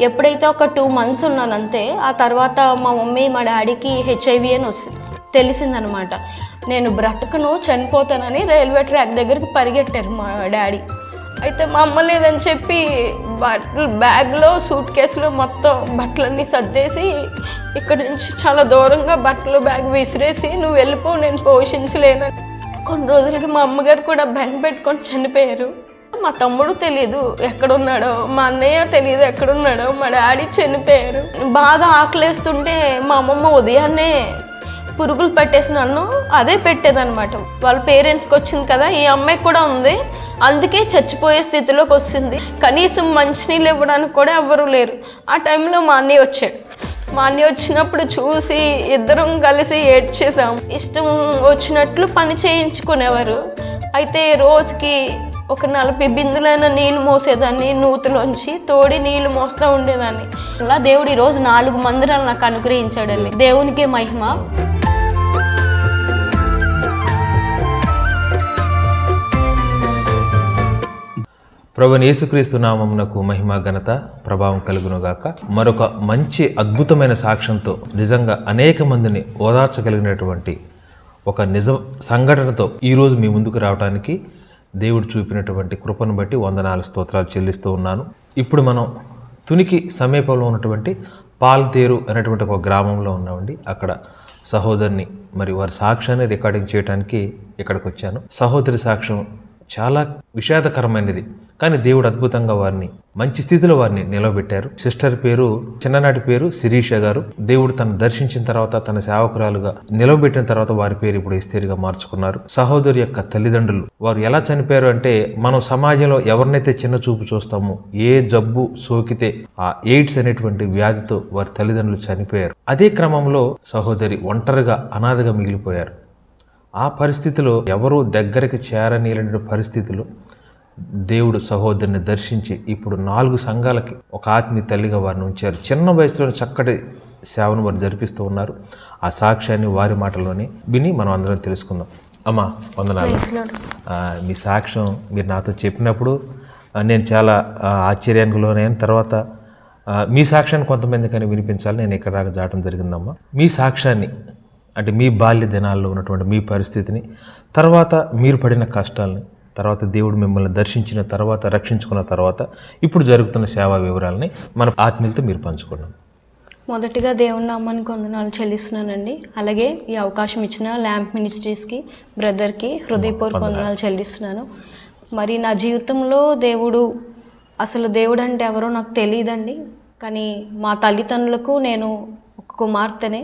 ఎప్పుడైతే ఒక 2 months ఉన్నాను అంతే. ఆ తర్వాత మా మమ్మీ మా డాడీకి HIV అని తెలిసిందనమాట. నేను బ్రతకను, చనిపోతానని రైల్వే ట్రాక్ దగ్గరికి పరిగెట్టారు మా డాడీ. అయితే మా అమ్మ లేదని చెప్పి బ్యాగ్లో సూట్ కేసులో మొత్తం బట్టలన్నీ సర్దేసి ఇక్కడ నుంచి చాలా దూరంగా బట్టలు బ్యాగ్ విసిరేసి నువ్వు వెళ్ళిపో, నేను పోషించలేనని. కొన్ని రోజులకి మా అమ్మగారు కూడా బెంగ పెట్టుకొని చనిపోయారు. మా తమ్ముడు తెలీదు ఎక్కడున్నాడో, మా అన్నయ్య తెలీదు ఎక్కడున్నాడో, మా డాడీ చనిపోయారు. బాగా ఆకలేస్తుంటే మా అమ్మమ్మ ఉదయాన్నే పురుగులు పట్టేసి నన్ను అదే పెట్టేదనమాట. వాళ్ళ పేరెంట్స్కి వచ్చింది కదా, ఈ అమ్మాయికి కూడా ఉంది, అందుకే చచ్చిపోయే స్థితిలోకి వస్తుంది. కనీసం మంచినీళ్ళు ఇవ్వడానికి కూడా ఎవ్వరూ లేరు. ఆ టైంలో మా అన్నయ్య వచ్చాడు. మా అన్నయ్య వచ్చినప్పుడు చూసి ఇద్దరం కలిసి ఏడ్చేసాం. ఇష్టం వచ్చినట్లు పని చేయించుకునేవారు. అయితే రోజుకి ఒక 40 బిందులైన నీళ్ళు మోసేదాన్ని, నూతులోంచి తోడి నీళ్ళు మోస్తూ ఉండేదాన్ని. అలా దేవుడు ఈరోజు 4 మందిరాలు నాకు అనుగ్రహించాడండి. దేవునికే మహిమ. ప్రభువైన యేసుక్రీస్తు నామమునకు మహిమ ఘనత ప్రభావం కలుగునుగాక. మరొక మంచి అద్భుతమైన సాక్ష్యంతో నిజంగా అనేక మందిని ఓదార్చగలిగినటువంటి ఒక నిజ సంఘటనతో ఈరోజు మీ ముందుకు రావడానికి దేవుడు చూపినటువంటి కృపను బట్టి వందనాలు స్తోత్రాలు చెల్లిస్తూ ఉన్నాను. ఇప్పుడు మనం తునికి సమీపంలో ఉన్నటువంటి పాల్తేరు అనేటువంటి ఒక గ్రామంలో ఉన్నామండి. అక్కడ సహోదరిని మరి వారి సాక్ష్యాన్ని రికార్డింగ్ చేయడానికి ఇక్కడికి వచ్చాను. సహోదరి సాక్ష్యం చాలా విషాదకరమైనది, కానీ దేవుడు అద్భుతంగా వారిని మంచి స్థితిలో వారిని నిలవబెట్టారు. సిస్టర్ పేరు, చిన్ననాటి పేరు శిరీష గారు. దేవుడు తను దర్శించిన తర్వాత, తన సేవకురాలుగా నిలవబెట్టిన తర్వాత వారి పేరు ఇప్పుడు ఎస్తేరుగా మార్చుకున్నారు. సహోదరి యొక్క తల్లిదండ్రులు వారు ఎలా చనిపోయారు అంటే, మనం సమాజంలో ఎవరినైతే చిన్న చూపు చూస్తామో, ఏ జబ్బు సోకితే ఆ ఎయిడ్స్ అనేటువంటి వ్యాధితో వారి తల్లిదండ్రులు చనిపోయారు. అదే క్రమంలో సహోదరి ఒంటరిగా అనాథగా మిగిలిపోయారు. ఆ పరిస్థితిలో ఎవరూ దగ్గరికి చేరనీయలేని పరిస్థితిలో దేవుడు సహోదరిని దర్శించి ఇప్పుడు 4 సంఘాలకి ఒక ఆత్మీయ తల్లిగా వారిని ఉంచారు. చిన్న వయసులోనే చక్కటి సేవను వారు జరిపిస్తూ ఉన్నారు. ఆ సాక్ష్యాన్ని వారి మాటల్లోనే విని మనం అందరం తెలుసుకుందాం. అమ్మా వందనాలు. మీ సాక్ష్యం మీరు నాతో చెప్పినప్పుడు నేను చాలా ఆశ్చర్యానికి లోనైన. తర్వాత మీ సాక్ష్యాన్ని కొంతమందికని వినిపించాలి, నేను ఇక్కడ దాకా జాటం జరిగిందమ్మా. మీ సాక్ష్యాన్ని అంటే మీ బాల్య దినాల్లో ఉన్నటువంటి మీ పరిస్థితిని, తర్వాత మీరు పడిన కష్టాలని, తర్వాత దేవుడు మిమ్మల్ని దర్శించిన తర్వాత, రక్షించుకున్న తర్వాత ఇప్పుడు జరుగుతున్న సేవా వివరాలని మన ఆత్మీయులతో మీరు పంచుకున్నాం. మొదటిగా దేవుని నామానికి వందనాలు చెల్లిస్తున్నానండి. అలాగే ఈ అవకాశం ఇచ్చిన ల్యాంప్ మినిస్ట్రీస్కి, బ్రదర్కి హృదయపూర్వక వందనాలు చెల్లిస్తున్నాను. మరి నా జీవితంలో అసలు దేవుడు అంటే ఎవరో నాకు తెలియదండి. కానీ మా తల్లిదండ్రులకు నేను ఒక కుమార్తెనే.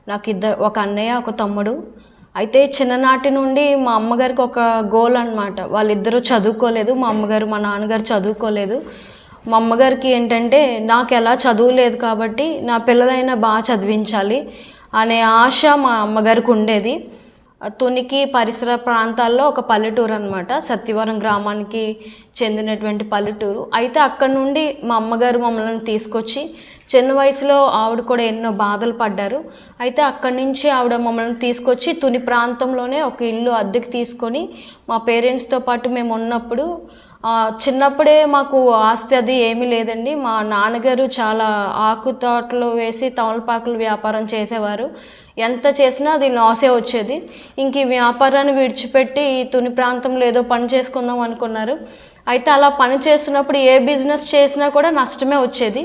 నాకు ఒక అన్నయ్య, ఒక తమ్ముడు. అయితే చిన్ననాటి నుండి మా అమ్మగారికి ఒక గోల్ అనమాట. వాళ్ళిద్దరూ చదువుకోలేదు. మా అమ్మగారు, మా నాన్నగారు చదువుకోలేదు. మా అమ్మగారికి ఏంటంటే, నాకు ఎలా చదువు లేదు కాబట్టి నా పిల్లలైనా బాగా చదివించాలి అనే ఆశ మా అమ్మగారికి ఉండేది. తునికి పరిసర ప్రాంతాల్లో ఒక పల్లెటూరు అనమాట, సత్యవరం గ్రామానికి చెందినటువంటి పల్లెటూరు. అయితే అక్కడ నుండి మా అమ్మగారు మమ్మల్ని తీసుకొచ్చి, చిన్న వయసులో ఆవిడ కూడా ఎన్నో బాధలు పడ్డారు. అయితే అక్కడి నుంచి ఆవిడ మమ్మల్ని తీసుకొచ్చి తుని ప్రాంతంలోనే ఒక ఇల్లు అద్దెకి తీసుకొని మా పేరెంట్స్తో పాటు మేము ఉన్నప్పుడు, చిన్నప్పుడే మాకు ఆస్తి అది ఏమీ లేదండి. మా నాన్నగారు చాలా ఆకు తోటలు వేసి తమలపాకులు వ్యాపారం చేసేవారు. ఎంత చేసినా అది లాసే వచ్చేది. ఇంక ఈ వ్యాపారాన్ని విడిచిపెట్టి ఈ తుని ప్రాంతంలో ఏదో పని చేసుకుందాం అనుకున్నారు. అయితే అలా పని చేస్తున్నప్పుడు ఏ బిజినెస్ చేసినా కూడా నష్టమే వచ్చేది.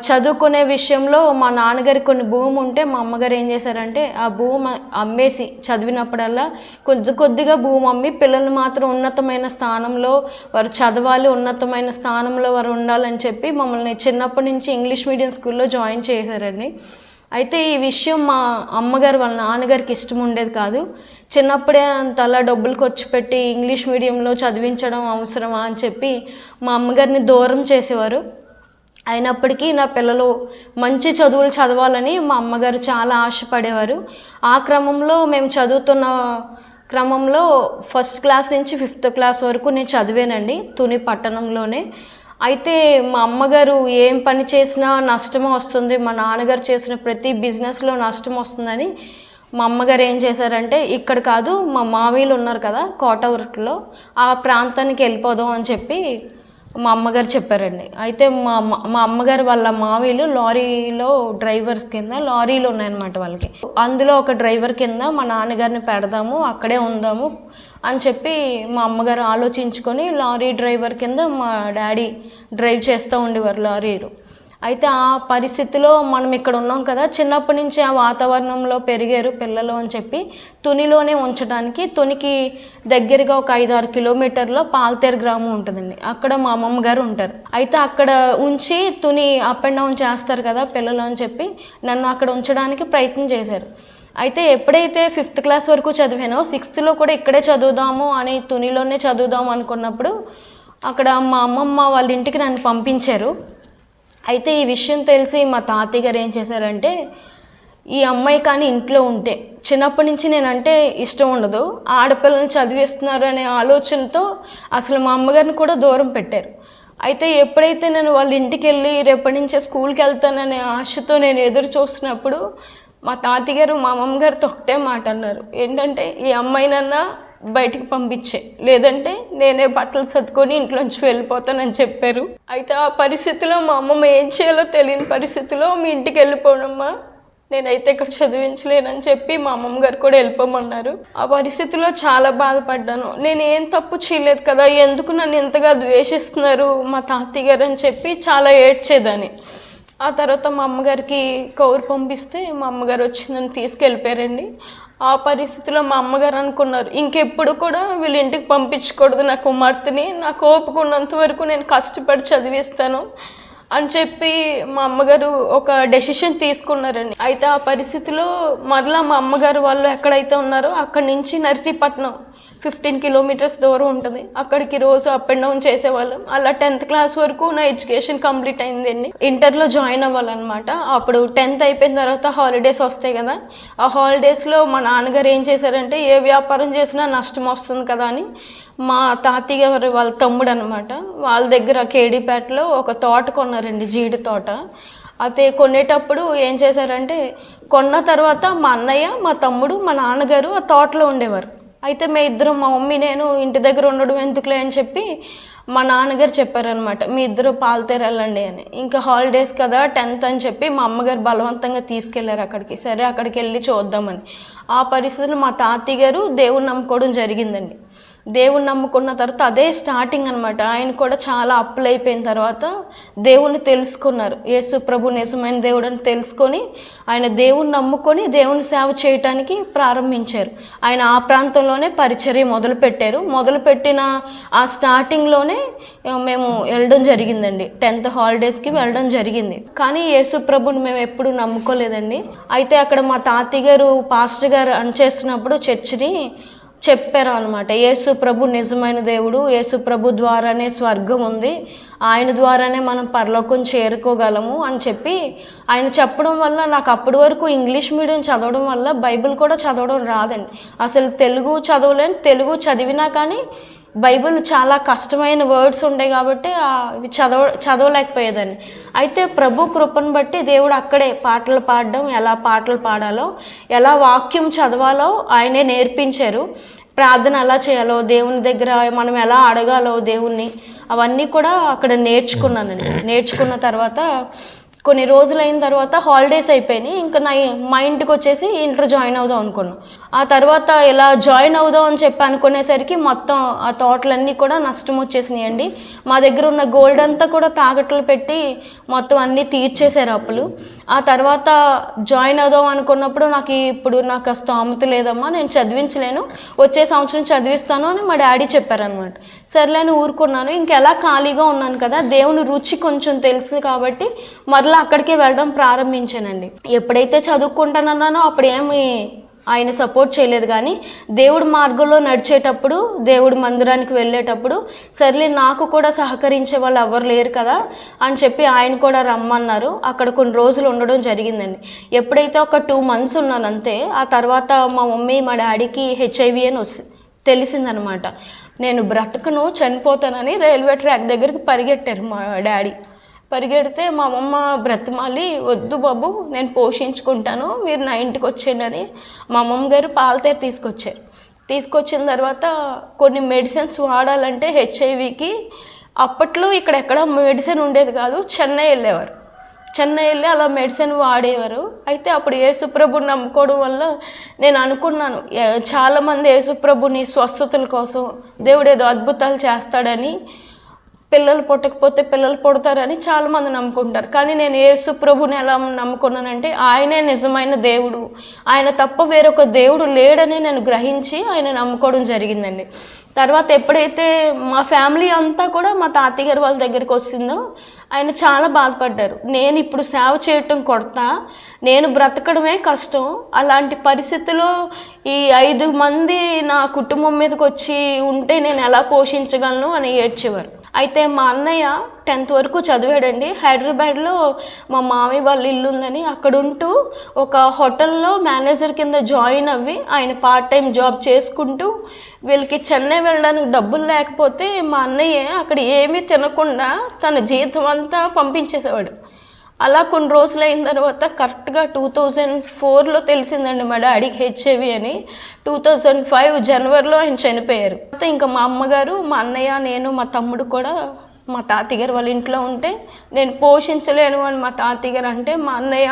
చదువుకునే విషయంలో మా నాన్నగారికి కొన్ని భూమి ఉంటే మా అమ్మగారు ఏం చేశారంటే, ఆ భూమి అమ్మేసి చదివినప్పుడల్లా కొద్దిగా భూమి అమ్మి పిల్లల్ని మాత్రం ఉన్నతమైన స్థానంలో వారు చదవాలి, ఉన్నతమైన స్థానంలో వారు ఉండాలని చెప్పి మమ్మల్ని చిన్నప్పటి నుంచి ఇంగ్లీష్ మీడియం స్కూల్లో జాయిన్ చేశారండి. అయితే ఈ విషయం మా అమ్మగారు వాళ్ళ నాన్నగారికి ఇష్టం ఉండేది కాదు. చిన్నప్పుడే అంతలా డబ్బులు ఖర్చు పెట్టి ఇంగ్లీష్ మీడియంలో చదివించడం అవసరమా అని చెప్పి మా అమ్మగారిని దూరం చేసేవారు. అయినప్పటికీ నా పిల్లలు మంచి చదువులు చదవాలని మా అమ్మగారు చాలా ఆశపడేవారు. ఆ క్రమంలో మేము చదువుతున్న క్రమంలో 1st క్లాస్ నుంచి 5th క్లాస్ వరకు నేను చదివానండి తుని పట్టణంలోనే. అయితే మా అమ్మగారు ఏం పని చేసినా నష్టమే వస్తుంది, మా నాన్నగారు చేసిన ప్రతి బిజినెస్లో నష్టం వస్తుందని మా అమ్మగారు ఏం చేశారంటే, ఇక్కడ కాదు మా మావీలు ఉన్నారు కదా కోటవరట్లో, ఆ ప్రాంతానికి వెళ్ళిపోదాం అని చెప్పి మా అమ్మగారు చెప్పారండి. అయితే మా అమ్మగారు వాళ్ళ మావీలు లారీలో డ్రైవర్స్ కింద లారీలు ఉన్నాయన్నమాట వాళ్ళకి. అందులో ఒక డ్రైవర్ కింద మా నాన్నగారిని పెడదాము, అక్కడే ఉందాము అని చెప్పి మా అమ్మగారు ఆలోచించుకొని లారీ డ్రైవర్ కింద మా డాడీ డ్రైవ్ చేస్తూ ఉండేవారు లారీలు. అయితే ఆ పరిస్థితిలో మనం ఇక్కడ ఉన్నాం కదా, చిన్నప్పటి నుంచి ఆ వాతావరణంలో పెరిగారు పిల్లలు అని చెప్పి తునిలోనే ఉంచడానికి, తునికి దగ్గరగా ఒక 5-6 కిలోమీటర్లో పాల్తేరు గ్రామం ఉంటుందండి. అక్కడ మా అమ్మమ్మ గారు ఉంటారు. అయితే అక్కడ ఉంచి తుని అప్ అండ్ డౌన్ చేస్తారు కదా పిల్లలు అని చెప్పి నన్ను అక్కడ ఉంచడానికి ప్రయత్నం చేశారు. అయితే ఎప్పుడైతే 5th క్లాస్ వరకు చదివానో 6thలో కూడా ఇక్కడే చదువుదాము అని తునిలోనే చదువుదాము అనుకున్నప్పుడు అక్కడ మా అమ్మమ్మ వాళ్ళ ఇంటికి నన్ను పంపించారు. అయితే ఈ విషయం తెలిసి మా తాతయ్య గారు ఏం చేశారంటే, ఈ అమ్మాయి కానీ ఇంట్లో ఉంటే చిన్నప్పటి నుంచి నేనంటే ఇష్టం ఉండదు, ఆడపిల్లల్ని చదివిస్తున్నారు అనే ఆలోచనతో అసలు మా అమ్మగారిని కూడా దూరం పెట్టారు. అయితే ఎప్పుడైతే నేను వాళ్ళ ఇంటికి వెళ్ళి రేపటి నుంచే స్కూల్కి వెళ్తాననే ఆశతో నేను ఎదురు చూస్తున్నప్పుడు మా తాతయ్య గారు మా అమ్మగారితో ఒకటే మాట అన్నారు, ఏంటంటే ఈ అమ్మాయినన్నా బయటికి పంపించే, లేదంటే నేనే బట్టలు సర్దుకొని ఇంట్లోంచి వెళ్ళిపోతానని చెప్పారు. అయితే ఆ పరిస్థితిలో మా అమ్మమ్మ ఏం చేయాలో తెలియని పరిస్థితిలో మీ ఇంటికి వెళ్ళిపోవడమ్మా, నేనైతే ఇక్కడ చదివించలేనని చెప్పి మా అమ్మమ్మ గారు కూడా వెళ్ళిపోమన్నారు. ఆ పరిస్థితిలో చాలా బాధపడ్డాను. నేను ఏం తప్పు చేయలేదు కదా, ఎందుకు నన్ను ఇంతగా ద్వేషిస్తున్నారు మా తాతయ్య గారు అని చెప్పి చాలా ఏడ్చేదాన్ని. ఆ తర్వాత మా అమ్మగారికి కౌరు పంపిస్తే మా అమ్మగారు వచ్చి నన్ను తీసుకెళ్ళిపోయారండి. ఆ పరిస్థితిలో మా అమ్మగారు అనుకున్నారు, ఇంకెప్పుడు కూడా వీళ్ళ ఇంటికి పంపించకూడదు నా కుమార్తెని, నాకు ఓపిక ఉన్నంత వరకు నేను కష్టపడి చదివిస్తాను అని చెప్పి మా అమ్మగారు ఒక డెసిషన్ తీసుకున్నారండి. అయితే ఆ పరిస్థితిలో మరలా మా అమ్మగారు వాళ్ళు ఎక్కడైతే ఉన్నారో అక్కడి నుంచి నర్సీపట్నం 15 కిలోమీటర్స్ దూరం ఉంటుంది, అక్కడికి రోజు అప్ అండ్ డౌన్ చేసేవాళ్ళం. అలా 10th క్లాస్ వరకు నా ఎడ్యుకేషన్ కంప్లీట్ అయిందండి. ఇంటర్లో జాయిన్ అవ్వాలన్నమాట. అప్పుడు 10th అయిపోయిన తర్వాత హాలిడేస్ వస్తాయి కదా, ఆ హాలిడేస్లో మా నాన్నగారు ఏం చేశారంటే, ఏ వ్యాపారం చేసినా నష్టం వస్తుంది కదా అని మా తాతయ్య గారు వాళ్ళ తమ్ముడు అనమాట, వాళ్ళ దగ్గర కేడీపేటలో ఒక తోట కొన్నారండి, జీడి తోట. అయితే కొనేటప్పుడు ఏం చేశారంటే, కొన్న తర్వాత మా అన్నయ్య మా తమ్ముడు మా నాన్నగారు ఆ తోటలో ఉండేవారు. అయితే మీ ఇద్దరం, మా మమ్మీ నేను ఇంటి దగ్గర ఉండడం ఎందుకులే అని చెప్పి మా నాన్నగారు చెప్పారనమాట, మీ ఇద్దరు పాల్తేరు వెళ్ళండి అని. ఇంకా హాలిడేస్ కదా 10th అని చెప్పి మా అమ్మగారు బలవంతంగా తీసుకెళ్లారు అక్కడికి. సరే అక్కడికి వెళ్ళి చూద్దామని. ఆ పరిస్థితుల్లో మా తాతయ్య గారు దేవుణ్ణి నమ్ముకోవడం జరిగిందండి. దేవుణ్ణి నమ్ముకున్న తర్వాత అదే స్టార్టింగ్ అనమాట. ఆయన కూడా చాలా అప్పులు అయిపోయిన తర్వాత దేవుణ్ణి తెలుసుకున్నారు, యేసు ప్రభు నిజమైన దేవుడు అని తెలుసుకొని ఆయన దేవుణ్ణి నమ్ముకొని దేవుని సేవ చేయటానికి ప్రారంభించారు. ఆయన ఆ ప్రాంతంలోనే పరిచర్య మొదలుపెట్టారు. మొదలుపెట్టిన ఆ స్టార్టింగ్లోనే మేము వెళ్ళడం జరిగిందండి. 10th హాలిడేస్కి వెళ్ళడం జరిగింది. కానీ యేసు ప్రభుని మేము ఎప్పుడు నమ్ముకోలేదండి. అయితే అక్కడ మా తాతయ్య గారు పాస్టర్ గారు చేస్తున్నప్పుడు చర్చిని చెప్పారు అనమాట, యేసు ప్రభు నిజమైన దేవుడు, యేసు ప్రభు ద్వారానే స్వర్గం ఉంది, ఆయన ద్వారానే మనం పరలోకం చేరుకోగలము అని చెప్పి ఆయన చెప్పడం వల్ల నాకు అప్పటి వరకు ఇంగ్లీష్ మీడియం చదవడం వల్ల బైబిల్ కూడా చదవడం రాదండి. అసలు తెలుగు చదవలేను, తెలుగు చదివినా కానీ బైబిల్ చాలా కష్టమైన వర్డ్స్ ఉండే కాబట్టి అవి చదవలేకపోయేదాన్ని. అయితే ప్రభు కృపను బట్టి దేవుడు అక్కడే పాటలు పాడడం, ఎలా పాటలు పాడాలో, ఎలా వాక్యం చదవాలో ఆయనే నేర్పించారు. ప్రార్థన ఎలా చేయాలో, దేవుని దగ్గర మనం ఎలా అడగాలో దేవుణ్ణి, అవన్నీ కూడా అక్కడ నేర్చుకున్నానండి. నేర్చుకున్న తర్వాత కొన్ని రోజులైన తర్వాత హాలిడేస్ అయిపోయినాయి. ఇంకా మా ఇంటికి వచ్చేసి ఇంటర్ జాయిన్ అవుదాం అనుకున్నాం. ఆ తర్వాత ఇలా జాయిన్ అవుదాం అని చెప్పి అనుకునేసరికి మొత్తం ఆ తోటలన్నీ కూడా నష్టం వచ్చేసినాయండి. మా దగ్గర ఉన్న గోల్డ్ అంతా కూడా తాకట్లు పెట్టి మొత్తం అన్నీ తీర్చేశారు అప్పులు. ఆ తర్వాత జాయిన్ అవుదాం అనుకున్నప్పుడు నాకు స్తోమత లేదమ్మా, నేను చదివించలేను, వచ్చే సంవత్సరం చదివిస్తాను అని మా డాడీ చెప్పారనమాట. సర్లేని ఊరుకున్నాను. ఇంకెలా ఖాళీగా ఉన్నాను కదా, దేవుని రుచి కొంచెం తెలుసు కాబట్టి మరలా అక్కడికే వెళ్ళడం ప్రారంభించానండి. ఎప్పుడైతే చదువుకుంటానన్నానో అప్పుడు ఏమి ఆయన సపోర్ట్ చేయలేదు. కానీ దేవుడి మార్గంలో నడిచేటప్పుడు, దేవుడి మందిరానికి వెళ్ళేటప్పుడు సర్లే నాకు కూడా సహకరించే వాళ్ళు ఎవరు లేరు కదా అని చెప్పి ఆయన కూడా రమ్మన్నారు. అక్కడ కొన్ని రోజులు ఉండడం జరిగిందండి. ఎప్పుడైతే ఒక 2 months ఉన్నాను అంతే. ఆ తర్వాత మా మమ్మీ మా డాడీకి HIV అని తెలిసిందనమాట. నేను బ్రతకను, చనిపోతానని రైల్వే ట్రాక్ దగ్గరికి పరిగెట్టారు మా డాడీ. పరిగెడితే మా అమ్మ బ్రతిమాలి, వద్దు బాబు నేను పోషించుకుంటాను, మీరు నా ఇంటికి వచ్చేయండి అని మా అమ్మమ్మ గారు పాలతేరు తీసుకొచ్చారు. తీసుకొచ్చిన తర్వాత కొన్ని మెడిసిన్స్ వాడాలంటే HIVకి అప్పట్లో ఇక్కడెక్కడ మెడిసిన్ ఉండేది కాదు, చెన్నై వెళ్ళేవారు. చెన్నై వెళ్ళి అలా మెడిసిన్ వాడేవారు. అయితే అప్పుడు యేసుప్రభుని నమ్ముకోవడం వల్ల నేను అనుకున్నాను, చాలామంది యేసుప్రభుని స్వస్థతల కోసం దేవుడు ఏదో అద్భుతాలు చేస్తాడని, పిల్లలు పుట్టకపోతే పిల్లలు పుడతారని చాలామంది నమ్ముకుంటారు. కానీ నేను యేసుప్రభుని ఎలా నమ్ముకున్నానంటే ఆయనే నిజమైన దేవుడు, ఆయన తప్ప వేరొక దేవుడు లేడని నేను గ్రహించి ఆయన నమ్ముకోవడం జరిగిందండి. తర్వాత ఎప్పుడైతే మా ఫ్యామిలీ అంతా కూడా మా తాతయ్య గారు వాళ్ళ దగ్గరికి వస్తుందో ఆయన చాలా బాధపడ్డారు. నేను ఇప్పుడు సేవ చేయటం కొడతా, నేను బ్రతకడమే కష్టం, అలాంటి పరిస్థితుల్లో ఈ 5 మంది నా కుటుంబం మీదకి వచ్చి ఉంటే నేను ఎలా పోషించగలను అని ఏడ్చేవారు. అయితే మా అన్నయ్య 10th వరకు చదివాడండి. హైదరాబాద్లో మా మామయ్య వాళ్ళ ఇల్లు ఉందని అక్కడ ఉంటూ ఒక హోటల్లో మేనేజర్ కింద జాయిన్ అవ్వి ఆయన పార్ట్ టైం జాబ్ చేసుకుంటూ వీళ్ళకి చెన్నై వెళ్ళడానికి డబ్బులు లేకపోతే మా అన్నయ్య అక్కడ ఏమీ తినకుండా తన జీతం అంతా పంపించేసేవాడు. అలా కొన్ని రోజులు అయిన తర్వాత కరెక్ట్గా 2004లో తెలిసిందండి మా డాడీకి HIV అని. 2005 జనవరిలో ఆయన చనిపోయారు. ఇంకా మా అమ్మగారు, మా అన్నయ్య, నేను, మా తమ్ముడు కూడా మా తాతయ్య గారు వాళ్ళ ఇంట్లో ఉంటే నేను పోషించలేను అని మా తాతయ్య గారు అంటే మా అన్నయ్య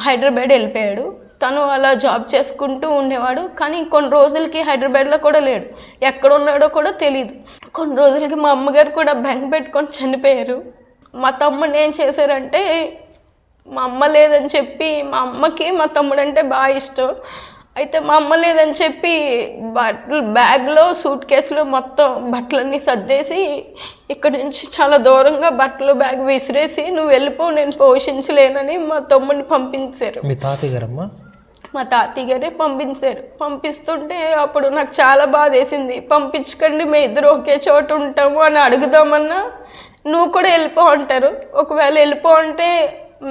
హైదరాబాద్ వెళ్ళిపోయాడు. తను అలా జాబ్ చేసుకుంటూ ఉండేవాడు. కానీ కొన్ని రోజులకి హైదరాబాద్లో కూడా లేడు, ఎక్కడ ఉన్నాడో కూడా తెలియదు. కొన్ని రోజులకి మా అమ్మగారు కూడా బెంగ పెట్టుకొని చనిపోయారు. మా తమ్ముడు ఏం చేశారంటే, మా అమ్మ లేదని చెప్పి, మా అమ్మకి మా తమ్ముడు అంటే బాగా ఇష్టం, అయితే మా అమ్మ లేదని చెప్పి బ్యాగ్లో సూట్ కేసులో మొత్తం బట్టలన్నీ సర్దేసి ఇక్కడి నుంచి చాలా దూరంగా బట్టలు బ్యాగ్ విసిరేసి నువ్వు వెళ్ళిపో, నేను పోషించలేనని మా తమ్ముడిని పంపించారు. మీ తాతయ్య గారమ్మా? మా తాతయ్య గారే పంపించారు. పంపిస్తుంటే అప్పుడు నాకు చాలా బాధ వేసింది. పంపించకండి, మేము ఇద్దరు ఒకే చోట ఉంటాము అని అడుగుదామన్నా నువ్వు కూడా వెళ్ళిపో అంటారు. ఒకవేళ వెళ్ళిపో అంటే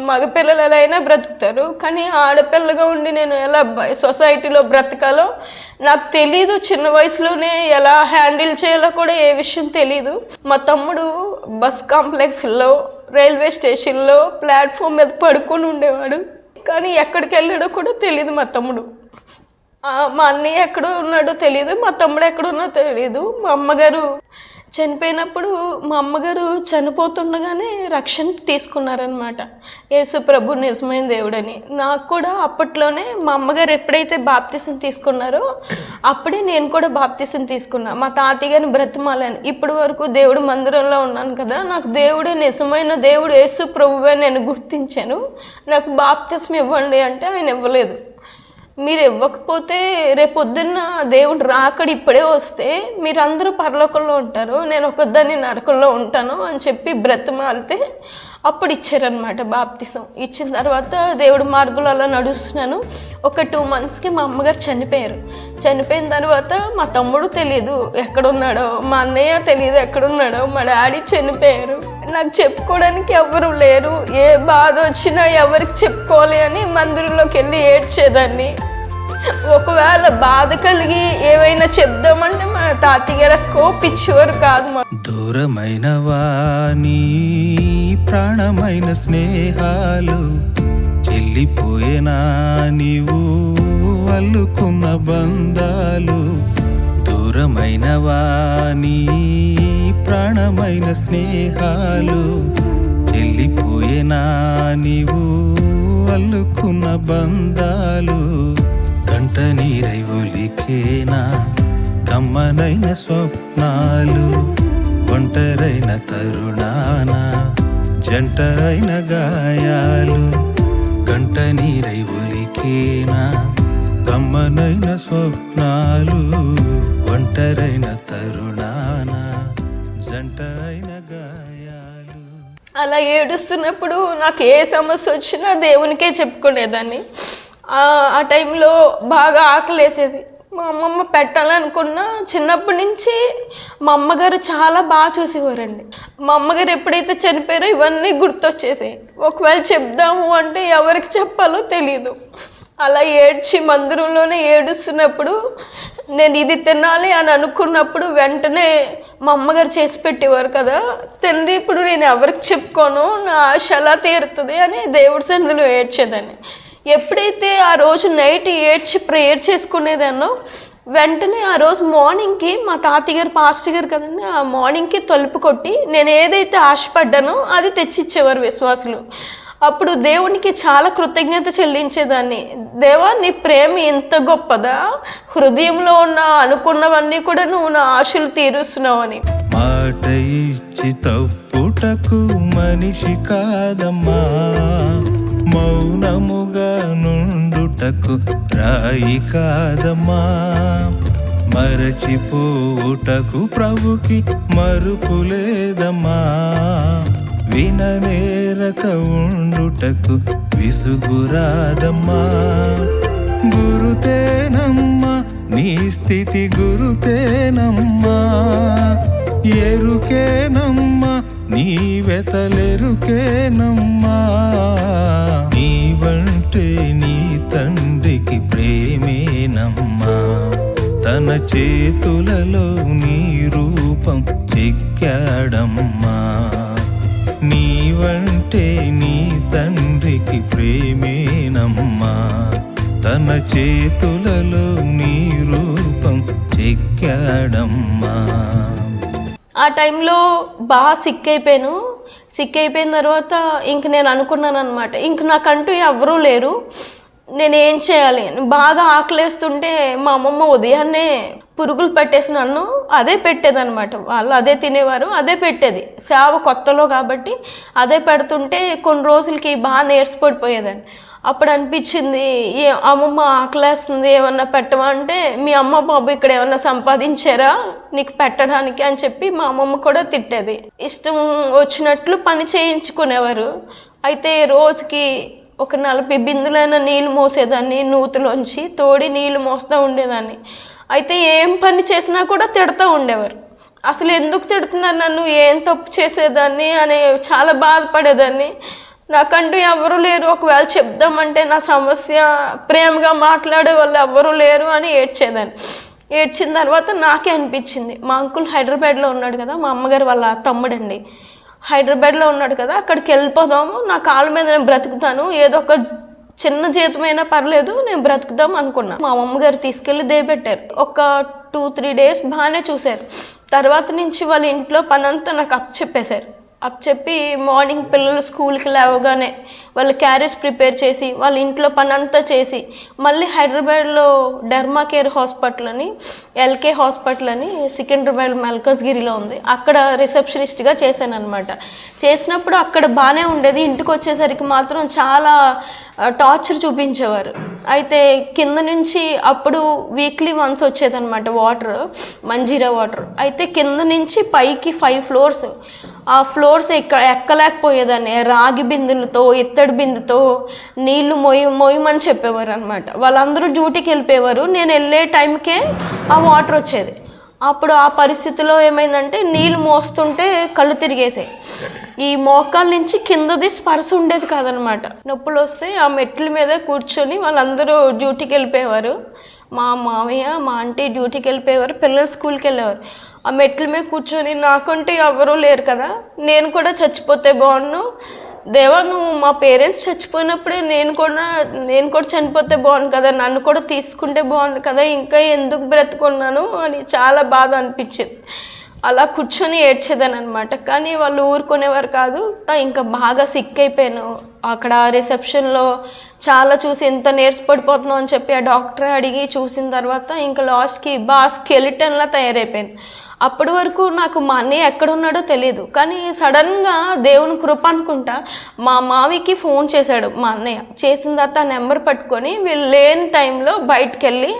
మగపిల్లలు ఎలా అయినా బ్రతుకుతారు, కానీ ఆడపిల్లగా ఉండి నేను ఎలా సొసైటీలో బ్రతకాలో నాకు తెలీదు. చిన్న వయసులోనే ఎలా హ్యాండిల్ చేయాలో కూడా ఏ విషయం తెలీదు. మా తమ్ముడు బస్ కాంప్లెక్స్లో, రైల్వే స్టేషన్లో ప్లాట్ఫామ్ మీద పడుకొని ఉండేవాడు. కానీ ఎక్కడికి వెళ్ళాడో కూడా తెలియదు మా తమ్ముడు. మా అన్నయ్య ఎక్కడ ఉన్నాడో తెలియదు, మా తమ్ముడు ఎక్కడ ఉన్నాడో తెలియదు. మా అమ్మగారు చనిపోయినప్పుడు మా అమ్మగారు చనిపోతుండగానే రక్షణ తీసుకున్నారనమాట, యేసు ప్రభు నిజమైన దేవుడని. నాకు కూడా అప్పట్లోనే మా అమ్మగారు ఎప్పుడైతే బాప్తిసం తీసుకున్నారో అప్పుడే నేను కూడా బాప్తిసం తీసుకున్నా. మా తాతయ్య గారిని బ్రతిమాలని, ఇప్పటి వరకు దేవుడు మందిరంలో ఉన్నాను కదా, నాకు దేవుడే నిజమైన దేవుడు యేసు ప్రభువే నేను గుర్తించాను, నాకు బాప్తిసం ఇవ్వండి అంటే ఆయన ఇవ్వలేదు. మీరు ఇవ్వకపోతే రేపొద్దున్న దేవుడు రాకడ ఇప్పుడే వస్తే మీరందరూ పరలోకంలో ఉంటారు, నేను ఒకదాన్ని నరకంలో ఉంటాను అని చెప్పి బ్రతిమాలితే అప్పుడు ఇచ్చారనమాట బాప్తిసం. ఇచ్చిన తర్వాత దేవుడి మార్గంలో అలా నడుస్తున్నాను. ఒక 2 monthsకి మా అమ్మగారు చనిపోయారు. చనిపోయిన తర్వాత మా తమ్ముడు తెలియదు ఎక్కడున్నాడో, మా అన్నయ్య తెలియదు ఎక్కడున్నాడో, మా డాడీ చనిపోయారు. నాకు చెప్పుకోవడానికి ఎవరు లేరు. ఏ బాధ వచ్చినా ఎవరికి చెప్పుకోవాలి అని మందిరంలోకి వెళ్ళి ఏడ్చేదాన్ని. ఒకవేళ బాధ కలిగి ఏవైనా చెప్దామంటే మా తాతయ్య గారు స్కోప్ ఇచ్చేవారు కాదు. దూరమైన వాణి ప్రాణమైన స్నేహాలు చెల్లిపోయేనా నీవు అల్లుకున్న బంధాలు. దూరమైన వాణి ప్రాణమైన స్నేహాలు చెల్లిపోయేనా నీవు అల్లుకున్న బంధాలు. కంట నీరై ఒలికేనా కమ్మనైన స్వప్నాలు. ఒంటరైన తరుణాన జంట అయిన గాయాలు. కంట నీరై ఒలికేనా కమ్మనైన స్వప్నాలు. ఒంటరైన తరుణాన జంట అయిన గాయాలు. అలా ఏడుస్తున్నప్పుడు నాకు ఏ సమస్య వచ్చినా దేవునికే చెప్పుకునేదాన్ని. ఆ టైంలో బాగా ఆకలేసేది. మా అమ్మమ్మ పెట్టాలనుకున్న చిన్నప్పటి నుంచి మా అమ్మగారు చాలా బాగా చూసేవారండి. మా అమ్మగారు ఎప్పుడైతే చనిపోయారో ఇవన్నీ గుర్తొచ్చేసాయి. ఒకవేళ చెప్దాము అంటే ఎవరికి చెప్పాలో తెలీదు. అలా ఏడ్చి మందిరంలోనే ఏడుస్తున్నప్పుడు నేను ఇది తినాలి అని అనుకున్నప్పుడు వెంటనే మా అమ్మగారు చేసి పెట్టేవారు కదా, తండ్రి ఇప్పుడు నేను ఎవరికి చెప్పుకోను, నా ఆశ ఎలా తీరుతుంది అని దేవుడి సన్నిధిలో ఏడ్చేదాన్ని. ఎప్పుడైతే ఆ రోజు నైట్ ఏడ్చి ప్రేయర్ చేసుకునేదాన్నో వెంటనే ఆ రోజు మార్నింగ్కి మా తాతయ్య గారు పాస్టర్ గారు కదండి, ఆ మార్నింగ్కి తలుపు కొట్టి నేను ఏదైతే ఆశపడ్డానో అది తెచ్చిచ్చేవారు విశ్వాసులు. అప్పుడు దేవునికి చాలా కృతజ్ఞత చెల్లించేదాన్ని. దేవా, నీ ప్రేమ ఎంత గొప్పదా, హృదయంలో ఉన్న అనుకున్నవన్నీ కూడా నువ్వు నా ఆశలు తీరుస్తున్నావు అని. మాట ఇచ్చి తప్పుటకు మనిషి కాదమ్మా, మౌనముగా నుండుటకు రాయి కాదమ్మా, మరచిపోవుటకు ప్రభుకి మరుపు లేదమ్మా, విననేరక ఉండుటకు విసుగురాదమ్మా. గురుతేనమ్మా నీ స్థితి, గురుతేనమ్మా ఎరుకేనమ్మా నీ వెతలెరుకేనమ్మా. నీవంటే నీ తండ్రికి ప్రేమేనమ్మా, తన చేతులలో నీ రూపం చెక్కాడమ్మా. నీవంటే నీ తండ్రికి ప్రేమేనమ్మా, తన చేతులలో నీ రూపం చెక్కాడమ్మా. ఆ టైంలో బాగా సిక్ అయిపోయిన తర్వాత ఇంక నేను అనుకున్నాను అనమాట, ఇంక నాకంటూ ఎవరూ లేరు, నేనేం చేయాలి. బాగా ఆకలేస్తుంటే మా అమ్మమ్మ ఉదయాన్నే పురుగులు పెట్టేసి నన్ను అదే పెట్టేదన్నమాట. వాళ్ళు అదే తినేవారు, అదే పెట్టేది. సేవ కొత్తలో కాబట్టి అదే పెడుతుంటే కొన్ని రోజులకి బాగా నీరసపడిపోయేదాన్ని. అప్పుడు అనిపించింది, అమ్మమ్మ ఆకలేస్తుంది, ఏమన్నా పెట్టవా అంటే, మీ అమ్మ బాబు ఇక్కడ ఏమన్నా సంపాదించారా నీకు పెట్టడానికి అని చెప్పి మా అమ్మమ్మ కూడా తిట్టేది. ఇష్టం వచ్చినట్లు పని చేయించుకునేవారు. అయితే రోజుకి ఒక 40 బిందులైన నీళ్ళు మోసేదాన్ని, నూతులోంచి తోడి నీళ్ళు మోస్తూ ఉండేదాన్ని. అయితే ఏం పని చేసినా కూడా తిడుతూ ఉండేవారు. అసలు ఎందుకు తిడుతున్నారు నన్ను, ఏం తప్పు చేసేదాన్ని అని చాలా బాధపడేదాన్ని. నాకంటూ ఎవరు లేరు, ఒకవేళ చెప్దామంటే నా సమస్య ప్రేమగా మాట్లాడే వాళ్ళు ఎవరు లేరు అని ఏడ్చేదాన్ని. ఏడ్చిన తర్వాత నాకే అనిపించింది, మా అంకుల్ హైదరాబాద్లో ఉన్నాడు కదా, మా అమ్మగారు వాళ్ళ తమ్ముడండి, హైదరాబాద్లో ఉన్నాడు కదా, అక్కడికి వెళ్ళిపోదాము, నా కాళ్ళ మీద నేను బ్రతుకుతాను, ఏదో ఒక చిన్న జీతమైనా పర్లేదు, నేను బ్రతుకుదాం అనుకున్నా. మా అమ్మగారు తీసుకెళ్ళి దేబెట్టారు. ఒక 2-3 డేస్ బాగానే చూశారు. తర్వాత నుంచి వాళ్ళ ఇంట్లో పనంతా నాకు అప్పచెప్పి మార్నింగ్ పిల్లలు స్కూల్కి లేవగానే వాళ్ళ క్యారేజ్ ప్రిపేర్ చేసి వాళ్ళ ఇంట్లో పని అంతా చేసి మళ్ళీ హైదరాబాద్లో డెర్మా కేర్ హాస్పిటల్ అని, ఎల్కే హాస్పిటల్ అని సికింద్రాబాద్ మల్కాజ్గిరిలో ఉంది, అక్కడ రిసెప్షనిస్ట్గా చేశాను అనమాట. చేసినప్పుడు అక్కడ బాగానే ఉండేది. ఇంటికి వచ్చేసరికి మాత్రం చాలా టార్చర్ చూపించేవారు. అయితే కింద నుంచి అప్పుడు వీక్లీ వన్స్ వచ్చేదన్నమాట వాటర్, మంజీరా వాటర్. అయితే కింద నుంచి పైకి 5 ఫ్లోర్స్, ఆ ఫ్లోర్స్ ఎక్కలేకపోయేదాన్ని. రాగి బిందులతో, ఇత్తడి బిందుతో నీళ్లు మోయమని చెప్పేవారు అనమాట. వాళ్ళందరూ డ్యూటీకి వెళ్ళిపోయేవారు, నేను వెళ్ళే టైంకే ఆ వాటర్ వచ్చేది. అప్పుడు ఆ పరిస్థితిలో ఏమైందంటే నీళ్ళు మోస్తుంటే కళ్ళు తిరిగేసాయి. ఈ మోకాల నుంచి కిందది స్పర్శ ఉండేది కాదనమాట. నొప్పులు వస్తే ఆ మెట్ల మీద కూర్చొని వాళ్ళందరూ డ్యూటీకి వెళ్ళిపోయేవారు. మా మామయ్య, మా ఆంటీ డ్యూటీకి వెళ్ళిపోయేవారు, పిల్లలు స్కూల్కి వెళ్ళేవారు. ఆ మెట్ల మీద కూర్చొని నాకంటే ఎవరూ లేరు కదా, నేను కూడా చచ్చిపోతే బాగుండు దేవా, నువ్వు మా పేరెంట్స్ చచ్చిపోయినప్పుడే నేను కూడా చనిపోతే బాగుండు కదా, నన్ను కూడా తీసుకుంటే బాగుండు కదా, ఇంకా ఎందుకు బ్రతుకున్నాను అని చాలా బాధ అనిపించింది. అలా కూర్చొని ఏడ్చేదాన్ని అనమాట. కానీ వాళ్ళు ఊరుకునేవారు కాదు. ఇంకా బాగా సిక్ అయిపోయాను. అక్కడ రిసెప్షన్లో చాలా చూసి ఎంత నీరసపడిపోతున్నావు అని చెప్పి ఆ డాక్టర్ అడిగి చూసిన తర్వాత ఇంకా లాస్ట్కి బాగా స్కెలిటన్లా తయారైపోయాను. అప్పటి వరకు నాకు మా అన్నయ్య ఎక్కడున్నాడో తెలియదు. కానీ సడన్గా దేవుని కృప అనుకుంటా మా మావికి ఫోన్ చేశాడు మా అన్నయ్య. చేసిన తర్వాత ఆ నెంబర్ పట్టుకొని వీళ్ళు లేని టైంలో బయటకు వెళ్ళి,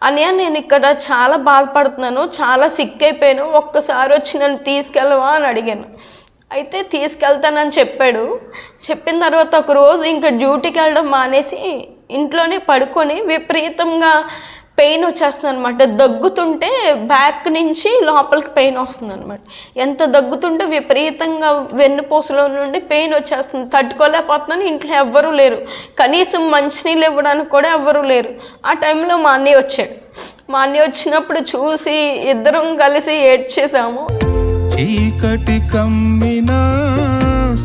అన్నయ్య నేను ఇక్కడ చాలా బాధపడుతున్నాను, చాలా సిక్ అయిపోయాను, ఒక్కసారి వచ్చి నన్ను తీసుకెళ్ళవా అని అడిగాను. అయితే తీసుకెళ్తానని చెప్పాడు. చెప్పిన తర్వాత ఒకరోజు ఇంకా డ్యూటీకి వెళ్ళడం మానేసి ఇంట్లోనే పడుకొని విపరీతంగా పెయిన్ వచ్చేస్తుంది అనమాట. దగ్గుతుంటే బ్యాక్ నుంచి లోపలికి పెయిన్ వస్తుంది అనమాట. ఎంత దగ్గుతుంటే విపరీతంగా వెన్నుపూసలో నుండి పెయిన్ వచ్చేస్తుంది. తట్టుకోలేకపోతున్నాను. ఇంట్లో ఎవ్వరూ లేరు, కనీసం మంచినీళ్ళు ఇవ్వడానికి కూడా ఎవ్వరూ లేరు. ఆ టైంలో మా అన్నయ్య వచ్చాడు. మా అన్నయ్య వచ్చినప్పుడు చూసి ఇద్దరం కలిసి ఏడ్చేసాము. చీకటి కమ్మిన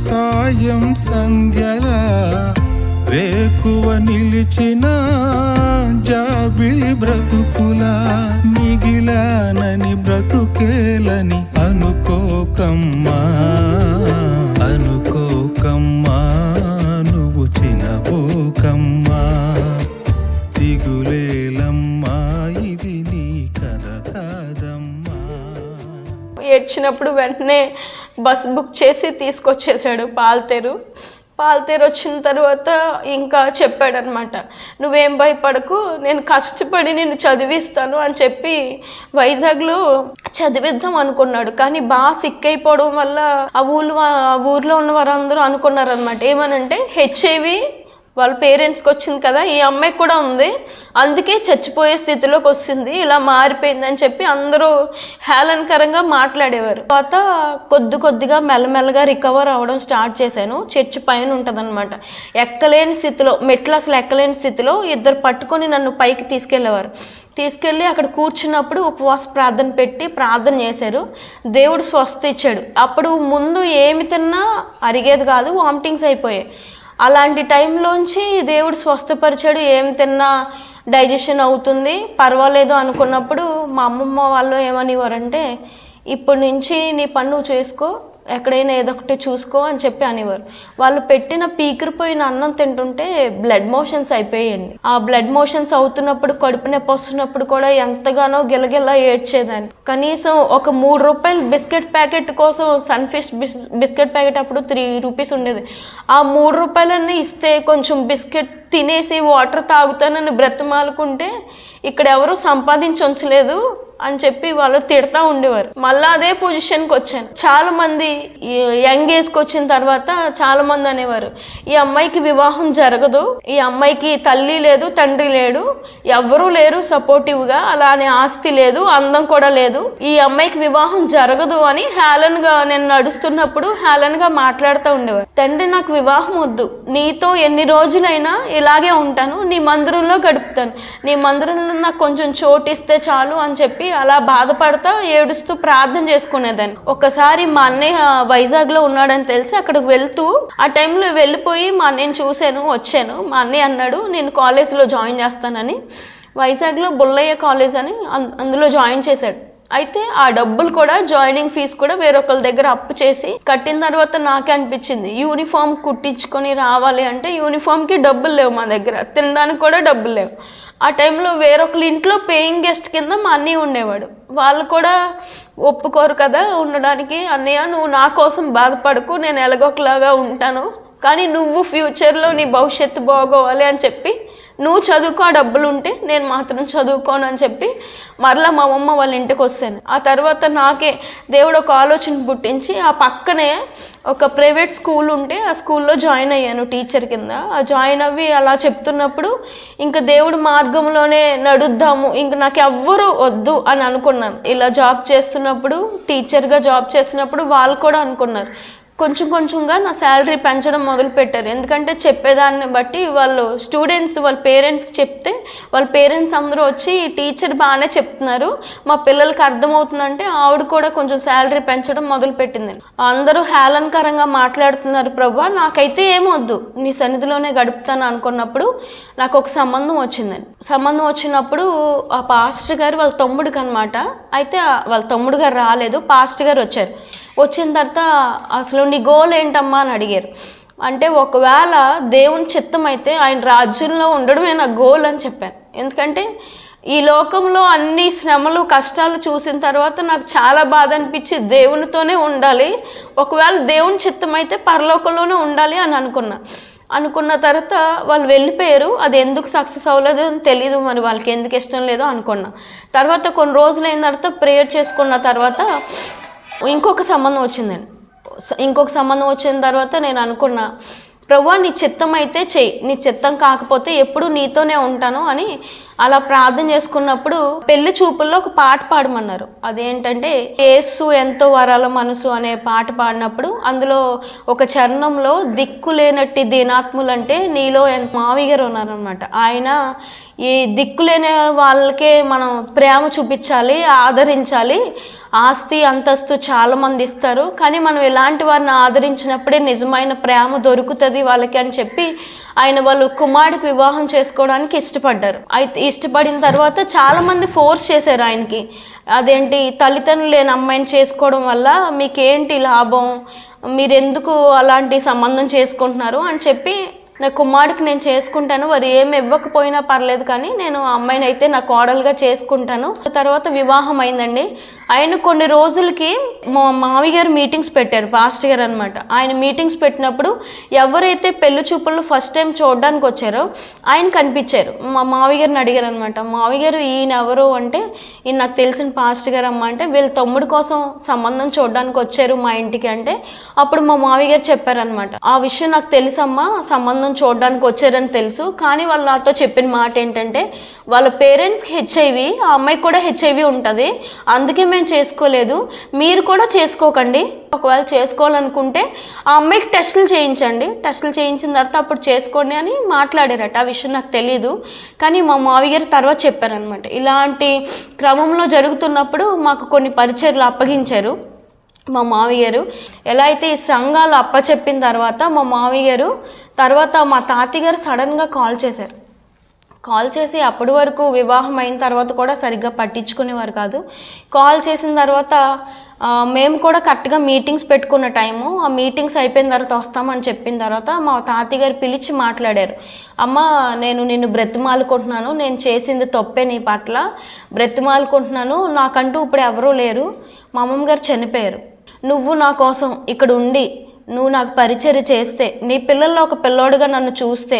సాయం సంధ్యల వేకువ నిలిచిన జాబిలి బ్రతుకులా మిగిలానని బ్రతుకేలని అనుకోకమ్మా, అనుకోకమ్మా, నువ్వు చినబోకమ్మా. దిగులేలమ్మా, ఇది నీ కథ కాదమ్మా. ఏడ్చినప్పుడు వెంటనే బస్ బుక్ చేసి తీసుకొచ్చేసాడు పాల్తేరు వచ్చిన తర్వాత ఇంకా చెప్పాడనమాట, నువ్వేం భయపడకు, నేను కష్టపడి నేను చదివిస్తాను అని చెప్పి వైజాగ్లో చదివిద్దాం అనుకున్నాడు. కానీ బాగా సిక్ అయిపోవడం వల్ల ఆ ఊర్లో ఉన్న వారందరూ అనుకున్నారనమాట, ఏమనంటే HIV వాళ్ళ పేరెంట్స్కి వచ్చింది కదా, ఈ అమ్మాయికి కూడా ఉంది, అందుకే చచ్చిపోయే స్థితిలోకి వస్తుంది, ఇలా మారిపోయిందని చెప్పి అందరూ హేళనకరంగా మాట్లాడేవారు. తర్వాత కొద్దిగా మెల్లమెల్లగా రికవర్ అవ్వడం స్టార్ట్ చేశాను. చర్చి పైన ఉంటుందన్నమాట, ఎక్కలేని స్థితిలో, మెట్లు అసలు ఎక్కలేని స్థితిలో ఇద్దరు పట్టుకొని నన్ను పైకి తీసుకెళ్ళి అక్కడ కూర్చున్నప్పుడు ఉపవాస ప్రార్థన పెట్టి ప్రార్థన చేశారు. దేవుడు స్వస్థ ఇచ్చాడు. అప్పుడు ముందు ఏమి తిన్నా అరిగేది కాదు, వామిటింగ్స్ అయిపోయాయి. అలాంటి టైంలోంచి దేవుడు స్వస్థపరిచాడు. ఏం తిన్నా డైజెషన్ అవుతుంది, పర్వాలేదు అనుకున్నప్పుడు మా అమ్మమ్మ వాళ్ళు ఏమనేవారంటే, ఇప్పటి నుంచి నీ పని నువ్వు చేసుకో, ఎక్కడైనా ఏదో ఒకటి చూసుకో అని చెప్పి అనేవారు. వాళ్ళు పెట్టిన పీకిరిపోయిన అన్నం తింటుంటే బ్లడ్ మోషన్స్ అయిపోయాయండి. ఆ బ్లడ్ మోషన్స్ అవుతున్నప్పుడు, కడుపు నొప్పి వస్తున్నప్పుడు కూడా ఎంతగానో గిలగిలా ఏడ్చేదాన్ని. కనీసం ఒక 3 రూపాయలు బిస్కెట్ ప్యాకెట్ కోసం, సన్ఫిష్ బిస్కెట్ ప్యాకెట్ అప్పుడు 3 రూపీస్ ఉండేది, ఆ 3 రూపాయలన్నీ ఇస్తే కొంచెం బిస్కెట్ తినేసి వాటర్ తాగుతానని బ్రతమాలుకుంటే ఇక్కడ ఎవరు సంపాదించి ఉంచలేదు అని చెప్పి వాళ్ళు తిడతా ఉండేవారు. మళ్ళీ అదే పొజిషన్కి వచ్చాను. చాలామంది యంగ్ ఏజ్కి వచ్చిన తర్వాత చాలామంది అనేవారు, ఈ అమ్మాయికి వివాహం జరగదు, ఈ అమ్మాయికి తల్లి లేదు, తండ్రి లేడు, ఎవరూ లేరు సపోర్టివ్గా, అలానే ఆస్తి లేదు, అందం కూడా లేదు, ఈ అమ్మాయికి వివాహం జరగదు అని హేళనగా నేను నడుస్తున్నప్పుడు హేళనగా మాట్లాడుతూ ఉండేవారు. తండ్రి నాకు వివాహం వద్దు, నీతో ఎన్ని రోజులైనా ఇలాగే ఉంటాను, నీ మందిరంలో గడుపుతాను, నీ మందిరంలో నాకు కొంచెం చోటు ఇస్తే చాలు అని చెప్పి అలా బాధపడతా ఏడుస్తూ ప్రార్థన చేసుకునేదాన్ని. ఒకసారి మా అన్నయ్య వైజాగ్లో ఉన్నాడని తెలిసి అక్కడికి వెళ్తూ ఆ టైంలో వెళ్ళిపోయి మా అన్నయ్యని చూశాను, వచ్చాను. మా అన్నయ్య అన్నాడు, నేను కాలేజీలో జాయిన్ చేస్తానని. వైజాగ్లో బుల్లయ్య కాలేజ్ అని అందులో జాయిన్ చేశాడు. అయితే ఆ డబ్బులు కూడా, జాయినింగ్ ఫీజు కూడా వేరొకరి దగ్గర అప్పు చేసి కట్టిన తర్వాత నాకే అనిపించింది, యూనిఫామ్ కుట్టించుకొని రావాలి అంటే యూనిఫామ్కి డబ్బులు లేవు మా దగ్గర, తినడానికి కూడా డబ్బులు లేవు. ఆ టైంలో వేరొకరి ఇంట్లో పేయింగ్ గెస్ట్ కింద మా అన్నయ్య ఉండేవాడు. వాళ్ళు కూడా ఒప్పుకోరు కదా ఉండడానికి. అన్నయ్య నువ్వు నా కోసం బాధపడకు, నేను ఎలాగోకలాగా ఉంటాను, కానీ నువ్వు ఫ్యూచర్లో నీ భవిష్యత్తు బాగోవాలి అని చెప్పి నువ్వు చదువుకో, ఆ డబ్బులు ఉంటే నేను మాత్రం చదువుకోను అని చెప్పి మరలా మా అమ్మ వాళ్ళ ఇంటికి వస్తాను. ఆ తర్వాత నాకే దేవుడు ఒక ఆలోచన పుట్టించి ఆ పక్కనే ఒక ప్రైవేట్ స్కూల్ ఉంటే ఆ స్కూల్లో జాయిన్ అయ్యాను టీచర్ కింద. ఆ జాయిన్ అవ్వి అలా చెప్తున్నప్పుడు ఇంకా దేవుడి మార్గంలోనే నడుద్దాము, ఇంక నాకు ఎవ్వరూ వద్దు అని అనుకున్నాను. ఇలా జాబ్ చేస్తున్నప్పుడు, టీచర్గా జాబ్ చేస్తున్నప్పుడు వాళ్ళు కూడా అనుకున్నారు. కొంచెంగా నా శాలరీ పెంచడం మొదలుపెట్టారు. ఎందుకంటే చెప్పేదాన్ని బట్టి వాళ్ళు స్టూడెంట్స్ వాళ్ళ పేరెంట్స్కి చెప్తే వాళ్ళ పేరెంట్స్ అందరూ వచ్చి ఈ టీచర్ బాగానే చెప్తున్నారు, మా పిల్లలకి అర్థమవుతుందంటే ఆవిడ కూడా కొంచెం శాలరీ పెంచడం మొదలుపెట్టింది. అందరూ హేళనకరంగా మాట్లాడుతున్నారు ప్రభా, నాకైతే ఏమొద్దు, నీ సన్నిధిలోనే గడుపుతాను అనుకున్నప్పుడు నాకు ఒక సంబంధం వచ్చిందండి. సంబంధం వచ్చినప్పుడు ఆ పాస్టర్ గారు వాళ్ళ తమ్ముడికి అనమాట. అయితే వాళ్ళ తమ్ముడు గారు రాలేదు, పాస్టర్ గారు వచ్చారు. వచ్చిన తర్వాత అసలు నీ గోల్ ఏంటమ్మా అని అడిగారు. అంటే ఒకవేళ దేవుని చిత్తం అయితే ఆయన రాజ్యంలో ఉండడమే నా గోల్ అని చెప్పాను. ఎందుకంటే ఈ లోకంలో అన్ని శ్రమలు కష్టాలు చూసిన తర్వాత నాకు చాలా బాధ అనిపించి దేవునితోనే ఉండాలి, ఒకవేళ దేవుని చిత్తం అయితే పరలోకంలోనే ఉండాలి అని అనుకున్న తర్వాత వాళ్ళు వెళ్ళిపోయారు. అది ఎందుకు సక్సెస్ అవ్వలేదు అని తెలియదు, మరి వాళ్ళకి ఎందుకు ఇష్టం లేదో అనుకున్నా. తర్వాత కొన్ని రోజులు అయిన తర్వాత ప్రేయర్ చేసుకున్న తర్వాత ఇంకొక సంబంధం వచ్చిందండి. ఇంకొక సంబంధం వచ్చిన తర్వాత నేను అనుకున్నా, ప్రభువా నీ చిత్తం అయితే చెయ్యి, నీ చిత్తం కాకపోతే ఎప్పుడు నీతోనే ఉంటాను అని అలా ప్రార్థన చేసుకున్నప్పుడు పెళ్లి చూపుల్లో ఒక పాట పాడమన్నారు. అదేంటంటే యేసు ఎంతో వరాల మనసు అనే పాట పాడినప్పుడు అందులో ఒక చరణంలో దిక్కులేనట్టి దీనాత్ములంటే నీలో మావి గారు ఉన్నారనమాట. ఆయన ఈ దిక్కులేని వాళ్ళకే మనం ప్రేమ చూపించాలి, ఆదరించాలి, ఆస్తి అంతస్తు చాలామంది ఇస్తారు, కానీ మనం ఇలాంటి వారిని ఆదరించినప్పుడే నిజమైన ప్రేమ దొరుకుతుంది వాళ్ళకి అని చెప్పి ఆయన వాళ్ళు కుమారుడికి వివాహం చేసుకోవడానికి ఇష్టపడ్డారు. అయితే ఇష్టపడిన తర్వాత చాలామంది ఫోర్స్ చేశారు ఆయనకి, అదేంటి తల్లిదండ్రులు లేని అమ్మాయిని చేసుకోవడం వల్ల మీకేంటి లాభం, మీరెందుకు అలాంటి సంబంధం చేసుకుంటున్నారు అని చెప్పి, నా కుమారుడికి నేను చేసుకుంటాను, వారు ఏమి ఇవ్వకపోయినా పర్లేదు కానీ నేను ఆ అమ్మాయిని అయితే నా కోడలుగా చేసుకుంటాను. తర్వాత వివాహం అయిందండి. ఆయన కొన్ని రోజులకి మా మామయ్య గారు మీటింగ్స్ పెట్టారు, పాస్టర్ గారు అనమాట. ఆయన మీటింగ్స్ పెట్టినప్పుడు ఎవరైతే పెళ్లి చూపులను ఫస్ట్ టైం చూడడానికి వచ్చారో ఆయన కనిపించారు. మా మామయ్య గారిని అడిగారు అనమాట, మామయ్య గారు ఈయన ఎవరు అంటే, ఈయన నాకు తెలిసిన పాస్టర్ గారు అమ్మ అంటే, వీళ్ళ తమ్ముడు కోసం సంబంధం చూడడానికి వచ్చారు మా ఇంటికి అంటే, అప్పుడు మా మామయ్య గారు చెప్పారనమాట, ఆ విషయం నాకు తెలుసమ్మా, సంబంధం చూడడానికి వచ్చారని తెలుసు, కానీ వాళ్ళు నాతో చెప్పిన మాట ఏంటంటే వాళ్ళ పేరెంట్స్కి హెచ్ఐవి, ఆ అమ్మాయికి కూడా హెచ్ఐవి ఉంటుంది, అందుకే మేము చేసుకోలేదు, మీరు కూడా చేసుకోకండి, ఒకవేళ చేసుకోవాలనుకుంటే ఆ అమ్మాయికి టెస్టులు చేయించండి, టెస్టులు చేయించిన తర్వాత అప్పుడు చేసుకోండి అని మాట్లాడారట. ఆ విషయం నాకు తెలీదు, కానీ మా మావయ్య గారు తర్వాత చెప్పారనమాట. ఇలాంటి క్రమంలో జరుగుతున్నప్పుడు మాకు కొన్ని పరిచర్లు అప్పగించారు మా మావయ్య గారు. ఎలా అయితే ఈ సంఘాలు అప్పచెప్పిన తర్వాత మా మావయ్య గారు తర్వాత మా తాతయ్య గారు సడన్గా కాల్ చేశారు. కాల్ చేసి అప్పటి వరకు వివాహం అయిన తర్వాత కూడా సరిగ్గా పట్టించుకునేవారు కాదు. కాల్ చేసిన తర్వాత మేము కూడా కరెక్ట్గా మీటింగ్స్ పెట్టుకున్న టైము, ఆ మీటింగ్స్ అయిపోయిన తర్వాత వస్తామని చెప్పిన తర్వాత మా తాతయ్య గారు పిలిచి మాట్లాడారు, అమ్మ నేను నిన్ను బ్రతిమాలుకుంటున్నాను, నేను చేసింది తప్పే నీ పట్ల, బ్రతిమాలుకుంటున్నాను, నాకంటూ ఇప్పుడు ఎవరూ లేరు, మా అమ్మమ్మ గారు చనిపోయారు, నువ్వు నా కోసం ఇక్కడ ఉండి నువ్వు నాకు పరిచర్య చేస్తే, నీ పిల్లల్లో ఒక పిల్లోడుగా నన్ను చూస్తే,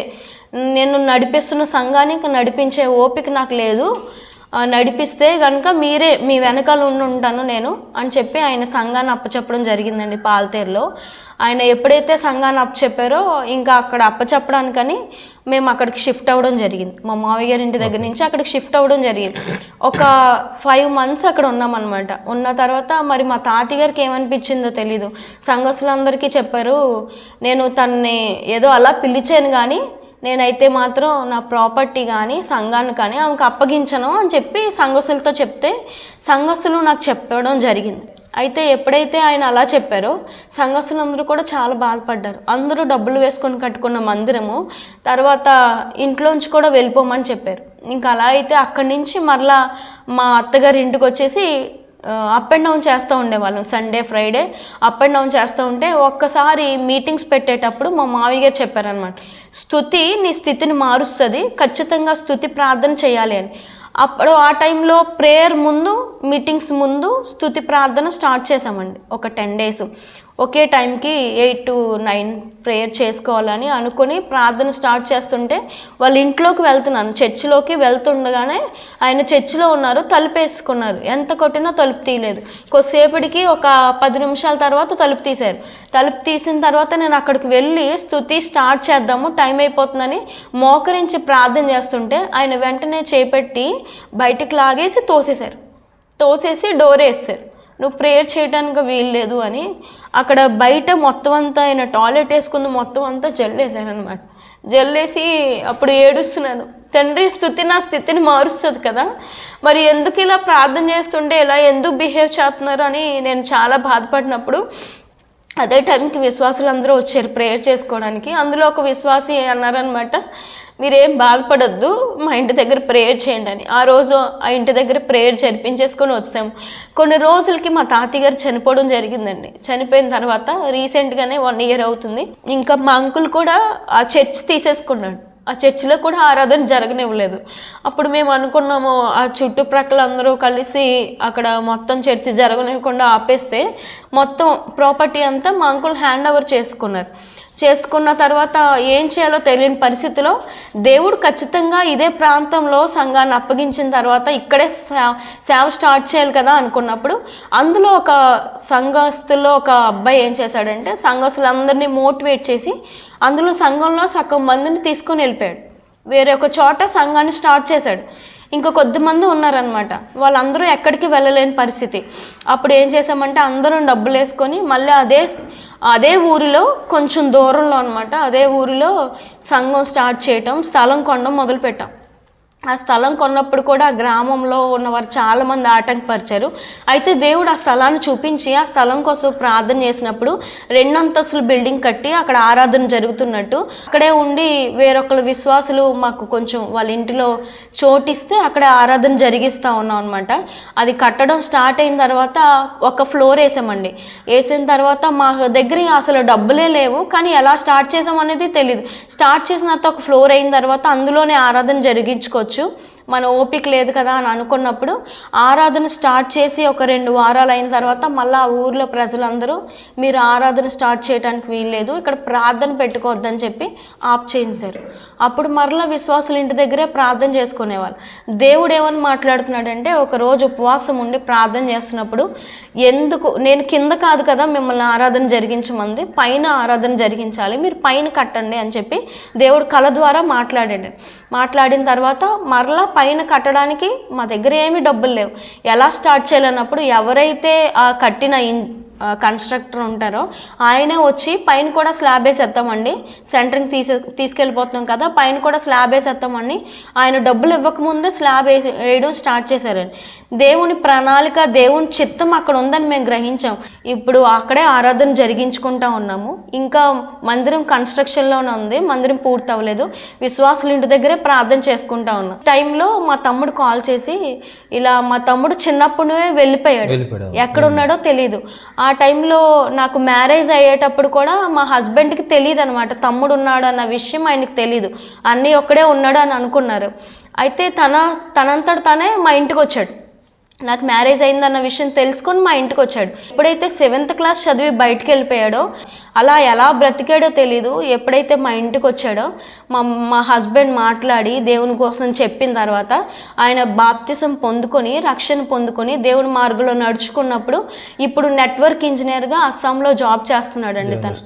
నేను నడిపిస్తున్న సంఘానికి నడిపించే ఓపిక నాకు లేదు, నడిపిస్తే కనుక మీరే మీ వెనకాల ఉంటాను నేను అని చెప్పి ఆయన సంఘాన్ని అప్పచెప్పడం జరిగిందండి పాలతేరులో. ఆయన ఎప్పుడైతే సంఘాన్ని అప్పచెప్పారో ఇంకా అక్కడ అప్పచెప్పడానికని మేము అక్కడికి షిఫ్ట్ అవ్వడం జరిగింది. మా మావయ్య గారి ఇంటి దగ్గర నుంచి అక్కడికి షిఫ్ట్ అవ్వడం జరిగింది. ఒక 5 months అక్కడ ఉన్నామన్నమాట. ఉన్న తర్వాత మరి మా తాతయ్య గారికి ఏమనిపించిందో తెలీదు, సంఘస్థులందరికీ చెప్పారు, నేను తనని ఏదో అలా పిలిచాను కానీ నేనైతే మాత్రం నా ప్రాపర్టీ కానీ సంఘాన్ని కానీ ఆమెకు అప్పగించను అని చెప్పి సంఘస్థులతో చెప్తే సంఘస్థులు నాకు చెప్పడం జరిగింది. అయితే ఎప్పుడైతే ఆయన అలా చెప్పారో సంఘస్థులందరూ కూడా చాలా బాధపడ్డారు. అందరూ డబ్బులు వేసుకొని కట్టుకున్న మందిరము తర్వాత ఇంట్లోంచి కూడా వెళ్ళిపోమని చెప్పారు. ఇంకా అలా అయితే అక్కడి నుంచి మరలా మా అత్తగారి ఇంటికి వచ్చేసి అప్ అండ్ డౌన్ చేస్తూ ఉండేవాళ్ళం. Sunday Friday up and down చేస్తూ ఉంటే ఒక్కసారి మీటింగ్స్ పెట్టేటప్పుడు మా మావయ్య గారు చెప్పారనమాట, స్తుతి నీ స్థితిని మారుస్తుంది, ఖచ్చితంగా స్తుతి ప్రార్థన చేయాలి అని. అప్పుడు ఆ టైంలో ప్రేయర్ ముందు మీటింగ్స్ ముందు స్తుతి ప్రార్థన స్టార్ట్ చేసామండి. ఒక 10 days ఒకే టైంకి 8 to 9 ప్రేయర్ చేసుకోవాలని అనుకుని ప్రార్థన స్టార్ట్ చేస్తుంటే వాళ్ళ ఇంట్లోకి వెళ్తున్నాను, చర్చిలోకి వెళ్తుండగానే ఆయన చర్చిలో ఉన్నారు, తలుపు వేసుకున్నారు, ఎంత కొట్టినా తలుపు తీయలేదు. కొద్దిసేపటికి ఒక 10 నిమిషాల తర్వాత తలుపు తీశారు. తలుపు తీసిన తర్వాత నేను అక్కడికి వెళ్ళి స్తుతి స్టార్ట్ చేద్దాము టైం అయిపోతుందని మోకరించి ప్రార్థన చేస్తుంటే ఆయన వెంటనే చేపెట్టి బయటికి లాగేసి తోసేసి డోర్ వేస్తారు, నువ్వు ప్రేయర్ చేయడానికి వీల్లేదు అని. అక్కడ బయట మొత్తం అంతా ఆయన టాయిలెట్ వేసుకుంది మొత్తం అంతా జల్లేసారనమాట. జల్లేసి అప్పుడు ఏడుస్తున్నాను, తండ్రి స్తుతి నా స్థితిని మారుస్తుంది కదా, మరి ఎందుకు ఇలా ప్రార్థన చేస్తుంటే ఇలా ఎందుకు బిహేవ్ చేస్తున్నారు అని నేను చాలా బాధపడినప్పుడు అదే టైంకి విశ్వాసులు అందరూ వచ్చారు ప్రేయర్ చేసుకోవడానికి. అందులో ఒక విశ్వాసి అన్నారనమాట, మీరేం బాధపడొద్దు, మా ఇంటి దగ్గర ప్రేయర్ చేయండి అని. ఆ రోజు ఆ ఇంటి దగ్గర ప్రేయర్ జరిపించేసుకొని వచ్చాము. కొన్ని రోజులకి మా తాతయ్య గారు చనిపోవడం జరిగిందండి. చనిపోయిన తర్వాత రీసెంట్గానే 1 year అవుతుంది. ఇంకా మా అంకుల్ కూడా ఆ చర్చ్ తీసేసుకున్నాడు, ఆ చర్చిలో కూడా ఆరాధన జరగనివ్వలేదు. అప్పుడు మేము అనుకున్నాము ఆ చుట్టుప్రక్కల అందరూ కలిసి అక్కడ మొత్తం చర్చి జరగనివ్వకుండా ఆపేస్తే మొత్తం ప్రాపర్టీ అంతా మా అంకుల్ హ్యాండ్ ఓవర్ చేసుకున్న తర్వాత ఏం చేయాలో తెలియని పరిస్థితిలో దేవుడు ఖచ్చితంగా ఇదే ప్రాంతంలో సంఘాన్ని అప్పగించిన తర్వాత ఇక్కడే సేవ స్టార్ట్ చేయాలి కదా అనుకున్నప్పుడు అందులో ఒక సంఘస్థుల్లో ఒక అబ్బాయి ఏం చేశాడంటే సంఘస్థులందరినీ మోటివేట్ చేసి అందులో సంఘంలో సగం మందిని తీసుకొని వెళ్ళిపోయాడు. వేరే ఒక చోట సంఘాన్ని స్టార్ట్ చేశాడు. ఇంకా కొద్దిమంది ఉన్నారనమాట, వాళ్ళందరూ ఎక్కడికి వెళ్ళలేని పరిస్థితి. అప్పుడు ఏం చేసామంటే అందరం డబ్బులు వేసుకొని మళ్ళీ అదే ఊరిలో కొంచెం దూరంలో అనమాట, అదే ఊరిలో సంఘం స్టార్ట్ చేయటం, స్థలం కొనడం మొదలుపెట్టాం. ఆ స్థలం కొన్నప్పుడు కూడా గ్రామంలో ఉన్నవారు చాలామంది ఆటంకపరిచారు. అయితే దేవుడు ఆ స్థలాన్ని చూపించి ఆ స్థలం కోసం ప్రార్థన చేసినప్పుడు 2 అంతస్తుల బిల్డింగ్ కట్టి అక్కడ ఆరాధన జరుగుతున్నట్టు అక్కడే ఉండి వేరొకరు విశ్వాసులు మాకు కొంచెం వాళ్ళ ఇంటిలో చోటిస్తే అక్కడ ఆరాధన జరిగిస్తూ ఉన్నాం అనమాట. అది కట్టడం స్టార్ట్ అయిన తర్వాత ఒక ఫ్లోర్ వేసామండి. వేసిన తర్వాత మా దగ్గర అసలు డబ్బులే లేవు, కానీ ఎలా స్టార్ట్ చేసాం అనేది తెలియదు. స్టార్ట్ చేసిన తర్వాత ఒక ఫ్లోర్ అయిన తర్వాత అందులోనే ఆరాధన జరిగించుకోవచ్చు, మన ఓపిక లేదు కదా అని అనుకున్నప్పుడు ఆరాధన స్టార్ట్ చేసి ఒక 2 వారాలు అయిన తర్వాత మళ్ళీ ఆ ఊర్లో ప్రజలందరూ మీరు ఆరాధన స్టార్ట్ చేయడానికి వీల్లేదు, ఇక్కడ ప్రార్థన పెట్టుకోవద్దని చెప్పి ఆప్ చేయించారు. అప్పుడు మరలా విశ్వాసులు ఇంటి దగ్గరే ప్రార్థన చేసుకునేవాళ్ళు. దేవుడు ఏమని మాట్లాడుతున్నాడంటే, ఒకరోజు ఉపవాసం ఉండి ప్రార్థన చేస్తున్నప్పుడు ఎందుకు నేను కింద కాదు కదా మిమ్మల్ని ఆరాధన జరిగించమంది, పైన ఆరాధన జరిగించాలి, మీరు పైన కట్టండి అని చెప్పి దేవుడు కళ ద్వారా మాట్లాడాడు. మాట్లాడిన తర్వాత మరలా పైన కట్టడానికి మా దగ్గర ఏమీ డబ్బులు లేవు, ఎలా స్టార్ట్ చేయాలన్నప్పుడు ఎవరైతే ఆ కట్టిన కన్స్ట్రక్టర్ ఉంటారో ఆయనే వచ్చి పైన కూడా స్లాబ్ వేసేస్తామండి, సెంటరింగ్ తీసుకెళ్ళిపోతున్నాం కదా పైన కూడా స్లాబ్ వేసేస్తామని ఆయన డబ్బులు ఇవ్వకముందే స్లాబ్ వేయడం స్టార్ట్ చేశారండి. దేవుని ప్రణాళిక, దేవుని చిత్తం అక్కడ ఉందని మేము గ్రహించాం. ఇప్పుడు అక్కడే ఆరాధన జరిగించుకుంటా ఉన్నాము. ఇంకా మందిరం కన్స్ట్రక్షన్లోనే ఉంది, మందిరం పూర్తి అవ్వలేదు. విశ్వాసుల ఇంటి దగ్గరే ప్రార్థన చేసుకుంటా ఉన్నాం. టైంలో మా తమ్ముడు కాల్ చేసి ఇలా మా తమ్ముడు చిన్నప్పుడే వెళ్ళిపోయాడు, ఎక్కడున్నాడో తెలియదు. ఆ టైంలో నాకు మ్యారేజ్ అయ్యేటప్పుడు కూడా మా హస్బెండ్కి తెలియదు అనమాట తమ్ముడు ఉన్నాడు అన్న విషయం ఆయనకి తెలీదు. అన్నీ ఒక్కడే ఉన్నాడు అని అనుకున్నారు. అయితే తనంతట తనే మా ఇంటికి వచ్చాడు. నాకు మ్యారేజ్ అయిందన్న విషయం తెలుసుకొని మా ఇంటికి వచ్చాడు. ఎప్పుడైతే 7th క్లాస్ చదివి బయటికి వెళ్ళిపోయాడో, అలా ఎలా బ్రతికాడో తెలీదు, ఎప్పుడైతే మా ఇంటికి వచ్చాడో మా హస్బెండ్ మాట్లాడి దేవుని కోసం చెప్పిన తర్వాత ఆయన బాప్తిసం పొందుకొని రక్షణ పొందుకొని దేవుని మార్గంలో నడుచుకున్నప్పుడు ఇప్పుడు నెట్వర్క్ ఇంజనీర్గా అస్సాంలో జాబ్ చేస్తున్నాడండి. తను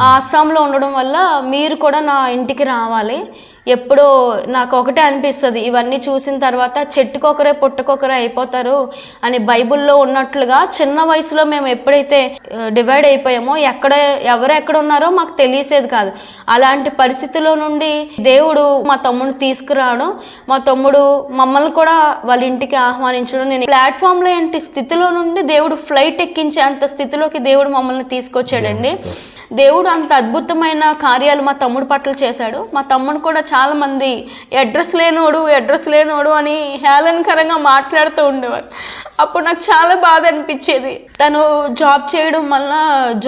ఆ అస్సాంలో ఉండడం వల్ల మీరు కూడా నా ఇంటికి రావాలి. ఎప్పుడో నాకు ఒకటే అనిపిస్తుంది, ఇవన్నీ చూసిన తర్వాత చెట్టుకొకరే పుట్టకొకరే అయిపోతారు అని బైబిల్లో ఉన్నట్లుగా చిన్న వయసులో మేము ఎప్పుడైతే డివైడ్ అయిపోయామో ఎవరెక్కడ ఉన్నారో మాకు తెలిసేది కాదు. అలాంటి పరిస్థితిలో నుండి దేవుడు మా తమ్ముడిని తీసుకురావడం, మా తమ్ముడు మమ్మల్ని కూడా వాళ్ళ ఇంటికి ఆహ్వానించడం, నేను ప్లాట్ఫామ్లో ఏంటి స్థితిలో నుండి దేవుడు ఫ్లైట్ ఎక్కించే అంత స్థితిలోకి దేవుడు మమ్మల్ని తీసుకొచ్చాడండి. దేవుడు అంత అద్భుతమైన కార్యాలు మా తమ్ముడు పట్ల చేశాడు. మా తమ్ముడు కూడా చాలామంది అడ్రస్ లేనోడు అని హేళనకరంగా మాట్లాడుతూ ఉండేవారు. అప్పుడు నాకు చాలా బాధ అనిపించేది. తను జాబ్ చేయడం వల్ల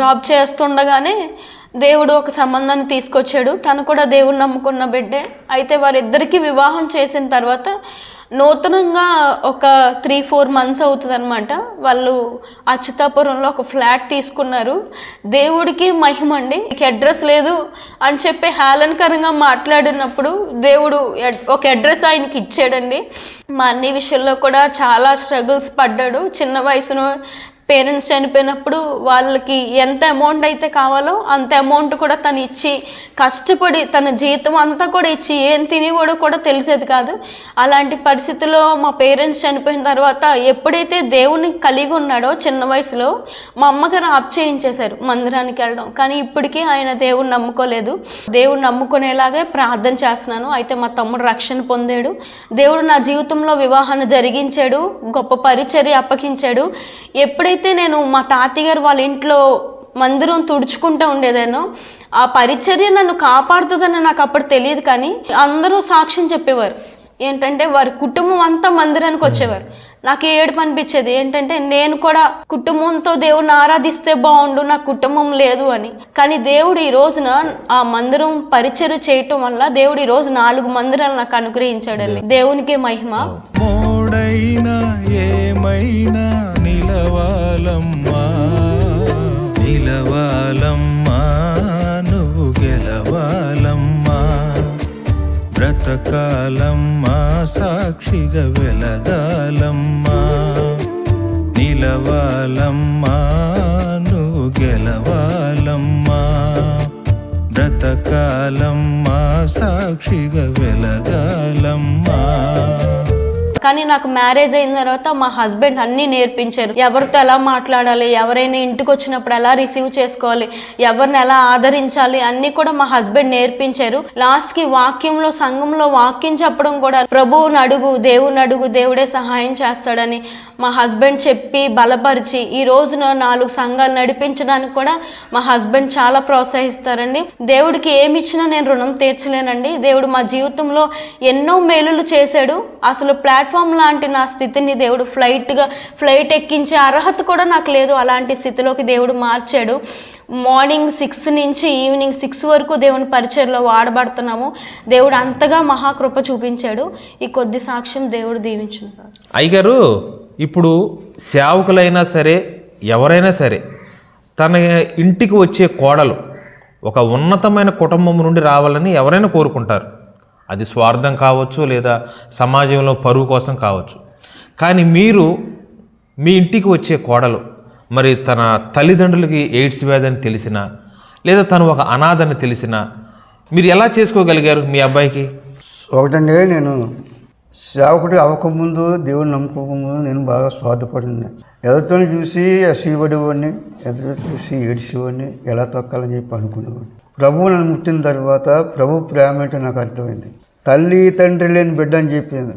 జాబ్ చేస్తుండగానే దేవుడు ఒక సంబంధాన్ని తీసుకొచ్చాడు. తను కూడా దేవుని నమ్ముకున్న బిడ్డే. అయితే వారిద్దరికీ వివాహం చేసిన తర్వాత నూతనంగా ఒక 3-4 months అవుతుంది అనమాట. వాళ్ళు అచ్యుతాపురంలో ఒక ఫ్లాట్ తీసుకున్నారు. దేవుడికి మహిమ అండి. అడ్రస్ లేదు అని చెప్పి హేళనకరంగా మాట్లాడినప్పుడు దేవుడు ఒక అడ్రస్ ఆయనకి ఇచ్చాడండి. మా అన్ని విషయంలో కూడా చాలా స్ట్రగుల్స్ పడ్డాడు. చిన్న వయసులో పేరెంట్స్ చనిపోయినప్పుడు వాళ్ళకి ఎంత అమౌంట్ అయితే కావాలో అంత అమౌంట్ కూడా తను ఇచ్చి కష్టపడి తన జీతం అంతా కూడా ఇచ్చి ఏం తినేవాడో కూడా తెలిసేది కాదు. అలాంటి పరిస్థితుల్లో మా పేరెంట్స్ చనిపోయిన తర్వాత ఎప్పుడైతే దేవుని కలిగి ఉన్నాడో చిన్న వయసులో మా అమ్మగారు ఆప్ చేయించేశారు మందిరానికి వెళ్ళడం. కానీ ఇప్పటికీ ఆయన దేవుని నమ్ముకోలేదు. దేవుని నమ్ముకునేలాగే ప్రార్థన చేస్తున్నాను. అయితే మా తమ్ముడు రక్షణ పొందాడు. దేవుడు నా జీవితంలో వివాహాన్ని జరిగించాడు, గొప్ప పరిచర్య అప్పగించాడు. ఎప్పుడైతే నేను మా తాతయ్య గారు వాళ్ళ ఇంట్లో మందిరం తుడుచుకుంటూ ఉండేదానో ఆ పరిచర్య నన్ను కాపాడుతుందని నాకు అప్పుడు తెలియదు. కానీ అందరూ సాక్ష్యం చెప్పేవారు ఏంటంటే వారి కుటుంబం అంతా మందిరానికి వచ్చేవారు. నాకు ఏడుపు అనిపించేది ఏంటంటే నేను కూడా కుటుంబంతో దేవుడిని ఆరాధిస్తే బాగుండు, నా కుటుంబం లేదు అని. కానీ దేవుడు ఈ రోజున ఆ మందిరం పరిచర్య చేయటం వల్ల దేవుడు ఈ రోజు 4 మందిరాలు నాకు అనుగ్రహించాడండి. దేవునికే మహిమ. మోడైనా ఏమైనా నిలవాలమ్మా నువ్వు గెలవాలమ్మా, బ్రతకాలమ్మా సాక్షిగా వెలగాలమ్మా, నిలవాలమ్మా నువ్వు గెలవాలమ్మా, బ్రతకాలమ్మా సాక్షిగా వెలగాలమ్మా. కానీ నాకు మ్యారేజ్ అయిన తర్వాత మా హస్బెండ్ అన్నీ నేర్పించారు. ఎవరితో ఎలా మాట్లాడాలి, ఎవరైనా ఇంటికి వచ్చినప్పుడు ఎలా రిసీవ్ చేసుకోవాలి, ఎవరిని ఎలా ఆదరించాలి అన్నీ కూడా మా హస్బెండ్ నేర్పించారు. లాస్ట్కి వాక్యంలో, సంఘంలో వాక్యం చెప్పడం కూడా, ప్రభువుని అడుగు, దేవుని అడుగు, దేవుడే సహాయం చేస్తాడని మా హస్బెండ్ చెప్పి బలపరిచి ఈ రోజున 4 సంఘాలు నడిపించడానికి కూడా మా హస్బెండ్ చాలా ప్రోత్సహిస్తారండి. దేవుడికి ఏమి ఇచ్చినా నేను రుణం తీర్చలేనండి. దేవుడు మా జీవితంలో ఎన్నో మేలులు చేశాడు. అసలు ప్లాట్ఫామ్ లాంటి నా స్థితిని దేవుడు ఫ్లైట్ ఎక్కించే అర్హత కూడా నాకు లేదు. అలాంటి స్థితిలోకి దేవుడు మార్చాడు. మార్నింగ్ 6 నుంచి ఈవినింగ్ 6 వరకు దేవుని పరిచర్లో వాడబడుతున్నాము. దేవుడు అంతగా మహాకృప చూపించాడు. ఈ కొద్ది సాక్ష్యం దేవుడు దీవించుంటారు. అయ్యగారు, ఇప్పుడు సేవకులైనా సరే, ఎవరైనా సరే, తన ఇంటికి వచ్చే కోడలు ఒక ఉన్నతమైన కుటుంబం నుండి రావాలని ఎవరైనా కోరుకుంటారు. అది స్వార్థం కావచ్చు, లేదా సమాజంలో పరువు కోసం కావచ్చు. కానీ మీరు మీ ఇంటికి వచ్చే కోడలు మరి తన తల్లిదండ్రులకి ఎయిడ్స్ వ్యాధి అని తెలిసినా, లేదా తను ఒక అనాథని తెలిసినా మీరు ఎలా చేసుకోగలిగారు మీ అబ్బాయికి? ఒకటండి, నేను సేవకుడి అవ్వకముందు, దేవుని నమ్ముకోకముందు నేను బాగా స్వార్థపడింది. ఎదుటిని చూసి అసూయపడేవాడిని, ఎదురు చూసి ఏడ్చేవాడిని, ఎలా తొక్కాలని చెప్పి అనుకునేవాడిని. ప్రభువు నన్ను ముట్టిన తర్వాత ప్రభు ప్రేమ ఏంటో నాకు అర్థమైంది. తల్లి తండ్రి లేని బిడ్డ అని చెప్పింది.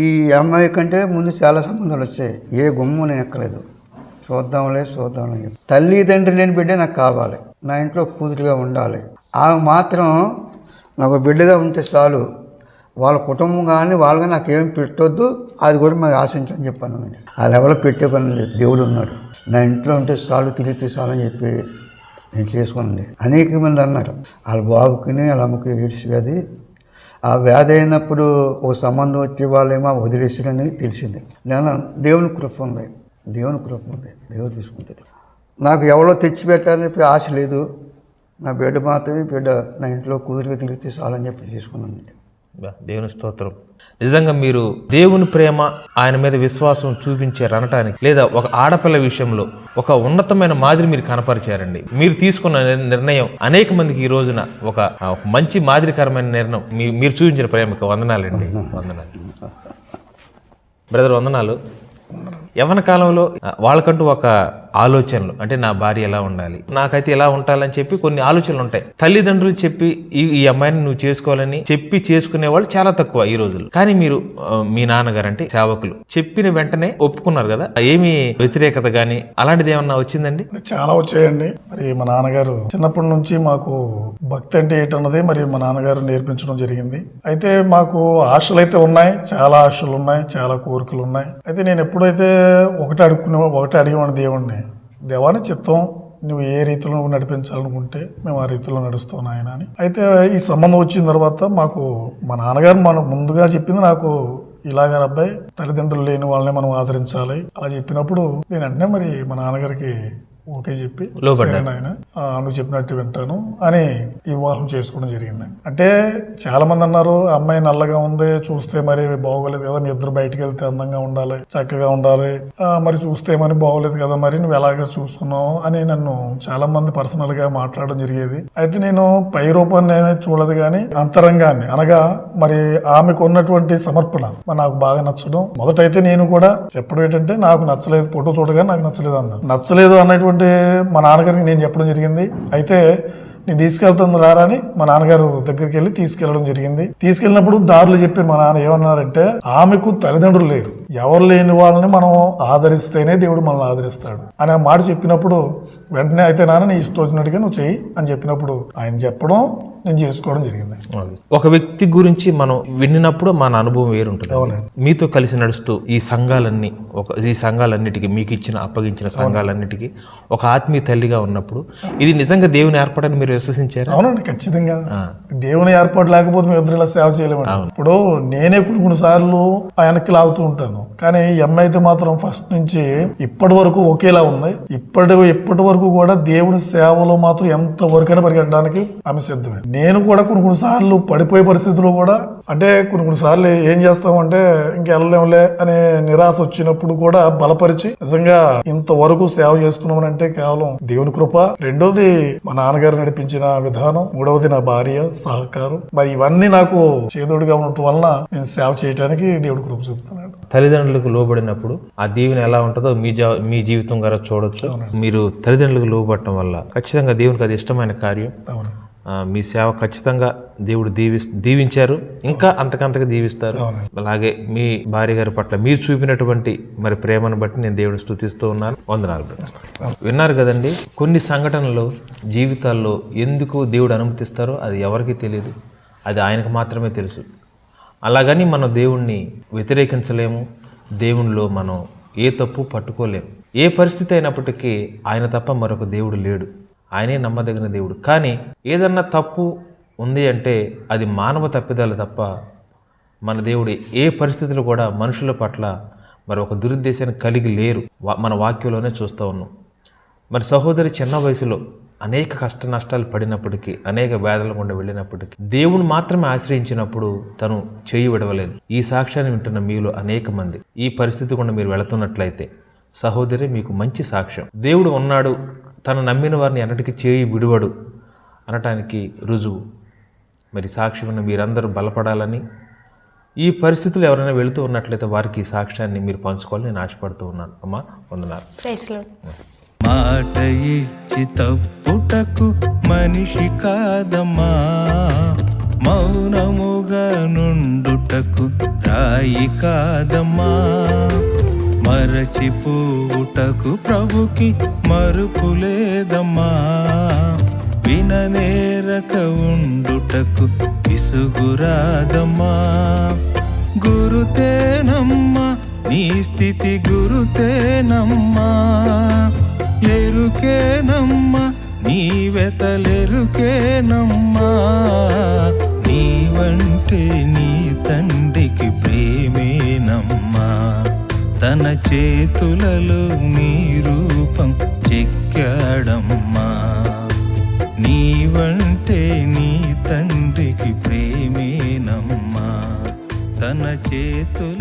ఈ అమ్మాయి కంటే ముందు చాలా సంబంధాలు వచ్చాయి. ఏ గుమ్మ నేను ఎక్కలేదు. చూద్దాంలే చెప్పి తల్లి తండ్రి లేని బిడ్డే నాకు కావాలి. నా ఇంట్లో కూతురుగా ఉండాలి. ఆమె మాత్రం నాకు బిడ్డగా ఉంటే చాలు. వాళ్ళ కుటుంబం కానీ వాళ్ళగా నాకేం పెట్టొద్దు, అది కూడా మాకు ఆశించని చెప్పాను. ఆ లెవెల్లో పెట్టే పని లేదు. దేవుడు ఉన్నాడు. నా ఇంట్లో ఉంటే చాలు, తిరిగితే చాలు అని చెప్పి నేను చేసుకోనండి. అనేక మంది అన్నారు వాళ్ళ బాబుకి, వాళ్ళ అమ్మకి ఎయిడ్స్ వ్యాధి. ఆ వ్యాధి అయినప్పుడు ఒక సంబంధం వచ్చే వాళ్ళేమో వదిలేసారని తెలిసింది. నేను దేవుని కృప ఉంది, దేవుడు తీసుకుంటాడు. నాకు ఎవరో తెచ్చిపెట్టాలని చెప్పి ఆశ లేదు. నా బిడ్డ మాత్రమే నా ఇంట్లో కూతురుగా తిరిగితే చాలని చెప్పి చేసుకున్నానండి. దేవుని స్తోత్రం. నిజంగా మీరు దేవుని ప్రేమ, ఆయన మీద విశ్వాసం చూపించారు అనటానికి, లేదా ఒక ఆడపిల్ల విషయంలో ఒక ఉన్నతమైన మాదిరి మీరు కనపరిచారండి. మీరు తీసుకున్న నిర్ణయం అనేక మందికి ఈ రోజున ఒక మంచి మాదిరికరమైన నిర్ణయం. మీరు చూపించిన ప్రేమకు వందనాలండి. వందనాలు బ్రదర్, వందనాలు. యవ్వన కాలంలో వాళ్ళకంటూ ఒక ఆలోచనలు, అంటే నా భార్య ఎలా ఉండాలి, నాకైతే ఎలా ఉండాలని చెప్పి కొన్ని ఆలోచనలు ఉంటాయి. తల్లిదండ్రులు చెప్పి ఈ అమ్మాయిని నువ్వు చేసుకోవాలని చెప్పి చేసుకునే వాళ్ళు చాలా తక్కువ ఈ రోజులు. కానీ మీరు, మీ నాన్నగారు అంటే సేవకులు చెప్పిన వెంటనే ఒప్పుకున్నారు కదా. ఏమి వ్యతిరేకత గానీ అలాంటిది ఏమన్నా వచ్చిందండి? చాలా వచ్చాయండి. మరి మా నాన్నగారు చిన్నప్పటి నుంచి మాకు భక్తి అంటే ఏంటన్నది మరి మా నాన్నగారు నేర్పించడం జరిగింది. అయితే మాకు ఆశలు అయితే ఉన్నాయి, చాలా ఆశలు ఉన్నాయి, చాలా కోరికలు ఉన్నాయి. అయితే నేను ఎప్పుడైతే ఒకటి అడిగేవాడిని దేవుణ్ణి, దేవాని చిత్తం, నువ్వు ఏ రీతిలో నడిపించాలనుకుంటే మేము ఆ రీతిలో నడుస్తాం ఆయన అని. అయితే ఈ సంబంధం వచ్చిన తర్వాత మాకు మా నాన్నగారు మనకు ముందుగా చెప్పింది, నాకు ఇలాగ అబ్బాయి తల్లిదండ్రులు లేని వాళ్ళని మనం ఆదరించాలి అలా చెప్పినప్పుడు నేను వెంటనే మరి మా నాన్నగారికి ఓకే చెప్పి ఆయన నువ్వు చెప్పినట్టు వింటాను అని వివాహం చేసుకోవడం జరిగింది. అంటే చాలా మంది అన్నారు, అమ్మాయి నల్లగా ఉంది, చూస్తే మరి బాగోలేదు కదా, మీ ఇద్దరు బయటకు వెళ్తే అందంగా ఉండాలి, చక్కగా ఉండాలి, మరి చూస్తే మరి బాగోలేదు కదా, మరి నువ్వు ఎలాగ చూసుకున్నావు అని నన్ను చాలా మంది పర్సనల్ గా మాట్లాడడం జరిగేది. అయితే నేను పై రూపాన్ని చూడదు కానీ అంతరంగాన్ని, అనగా మరి ఆమెకు ఉన్నటువంటి సమర్పణ నాకు బాగా నచ్చడం. మొదటైతే నేను కూడా చెప్పడం ఏంటంటే, నాకు నచ్చలేదు, ఫోటో చూడగానే నాకు నచ్చలేదు నచ్చలేదు అన్నటువంటి మా నాన్నగారికి నేను చెప్పడం జరిగింది. అయితే నేను తీసుకెళ్తాను రారా అని మా నాన్నగారు దగ్గరికి వెళ్ళి తీసుకెళ్లడం జరిగింది. తీసుకెళ్ళినప్పుడు దారులు చెప్పారు. మా నాన్న ఏమన్నారంటే, ఆమెకు తల్లిదండ్రులు లేరు, ఎవరు లేని వాళ్ళని మనం ఆదరిస్తేనే దేవుడు మనల్ని ఆదరిస్తాడు అని ఆ మాట చెప్పినప్పుడు వెంటనే అయితే నాన్న నీ ఇష్టం వచ్చినట్టుగా నువ్వు చెయ్యి అని చెప్పినప్పుడు ఆయన చెప్పడం, నేను చేసుకోవడం జరిగింది. ఒక వ్యక్తి గురించి మనం విన్నప్పుడు మన అనుభవం వేరుంటుంది. మీతో కలిసి నడుస్తూ ఈ సంఘాలన్నిటికీ మీకు అప్పగించిన సంఘాలన్నిటికీ ఒక ఆత్మీయ తల్లిగా ఉన్నప్పుడు ఇది నిజంగా దేవుని ఏర్పాటని మీరు విశ్వసించారు? అవునండి, ఖచ్చితంగా. దేవుని ఏర్పాటు లేకపోతే మేము ఇద్దరు ఇలా సేవ చేయలేము. ఇప్పుడు నేనే కొన్ని సార్లు ఆయనకి లాగుతూ ఉంటాను, కానీ ఈ అమ్మాయి అయితే మాత్రం ఫస్ట్ నుంచి ఇప్పటి వరకు ఒకేలా ఉంది. ఇప్పటి వరకు కూడా దేవుని సేవలో మాత్రం ఎంత వరకైనా పరిగెట్టడానికి ఆమె సిద్ధమే. నేను కూడా కొన్ని సార్లు పడిపోయే పరిస్థితుల్లో కూడా అంటే కొన్ని సార్లు ఏం చేస్తామంటే ఇంకెళ్ళలేంలే అనే నిరాశ వచ్చినప్పుడు కూడా బలపరిచి నిజంగా ఇంతవరకు సేవ చేస్తున్నామని అంటే కేవలం దేవుని కృప, రెండోది మా నాన్నగారు నడిపించిన విధానం, మూడవది నా భార్య సహకారం. మరి ఇవన్నీ నాకు చేదోడుగా ఉండటం వలన నేను సేవ చేయడానికి దేవుడి కృప చూపుతున్నాడు. తల్లిదండ్రులకు లోబడినప్పుడు ఆ దీవెన ఎలా ఉంటుందో మీ జీవితం గారు చూడొచ్చు. మీరు తల్లిదండ్రులకు లోబడటం వల్ల ఖచ్చితంగా దేవునికి అది ఇష్టమైన కార్యం. అవును. మీ సేవ ఖచ్చితంగా దేవుడు దీవించారు, ఇంకా అంతకంతగా దీవిస్తారు. అలాగే మీ భార్య గారి పట్ల మీరు చూపినటువంటి మరి ప్రేమను బట్టి నేను దేవుడిని స్తుతిస్తూ ఉన్నాను. వందనాలు. విన్నారు కదండి, కొన్ని సంఘటనలు జీవితాల్లో ఎందుకు దేవుడు అనుమతిస్తారో అది ఎవరికీ తెలియదు, అది ఆయనకు మాత్రమే తెలుసు. అలాగని మనం దేవుణ్ణి వ్యతిరేకించలేము, దేవునిలో మనం ఏ తప్పు పట్టుకోలేము. ఏ పరిస్థితి అయినప్పటికీ ఆయన తప్ప మరొక దేవుడు లేడు, ఆయనే నమ్మదగిన దేవుడు. కానీ ఏదన్నా తప్పు ఉంది అంటే అది మానవ తప్పిదాలు తప్ప మన దేవుడు ఏ పరిస్థితులు కూడా మనుషుల పట్ల మరి ఒక దురుద్దేశాన్ని కలిగి లేరు. మన వాక్యంలోనే చూస్తూ ఉన్నాం. మరి సహోదరి చిన్న వయసులో అనేక కష్ట నష్టాలు పడినప్పటికీ, అనేక వేదనల గుండా వెళ్ళినప్పటికీ దేవుని మాత్రమే ఆశ్రయించినప్పుడు తను చేయి విడవలేదు. ఈ సాక్ష్యాన్ని వింటున్న మీలో అనేక మంది ఈ పరిస్థితి గుండా మీరు వెళుతున్నట్లయితే సహోదరి మీకు మంచి సాక్ష్యం. దేవుడు ఉన్నాడు, తను నమ్మిన వారిని ఎన్నటికీ చేయి విడువడు అనటానికి రుజువు. మరి సాక్షి ఉన్న మీరందరూ బలపడాలని, ఈ పరిస్థితులు ఎవరైనా వెళుతూ ఉన్నట్లయితే వారికి ఈ సాక్ష్యాన్ని మీరు పంచుకోవాలని నేను ఆశపడుతూ ఉన్నాను. అమ్మా, వందనాలు. Praise lord. మాట ఇచ్చి తప్పుటకు మనిషి కాదమ్మా, మౌనముగా నుండుటకు రాయి కాదమ్మా, మరచిపోవుటకు ప్రభుకి మరుపు లేదమ్మా, విననేరక ఉండుటకు విసుగురాదమ్మా. గురుతేనమ్మా నీ స్థితి, గురుతేనమ్మా ఎరుకేనమ్మా నీ వెతలెరుకేనమ్మా. నీవంటే నీ తండ్రికి ప్రేమేనమ్మా, తన చేతులలో నీ రూపం చెక్కాడమ్మా. నీవంటే నీ తండ్రికి ప్రేమేనమ్మా, తన చేతుల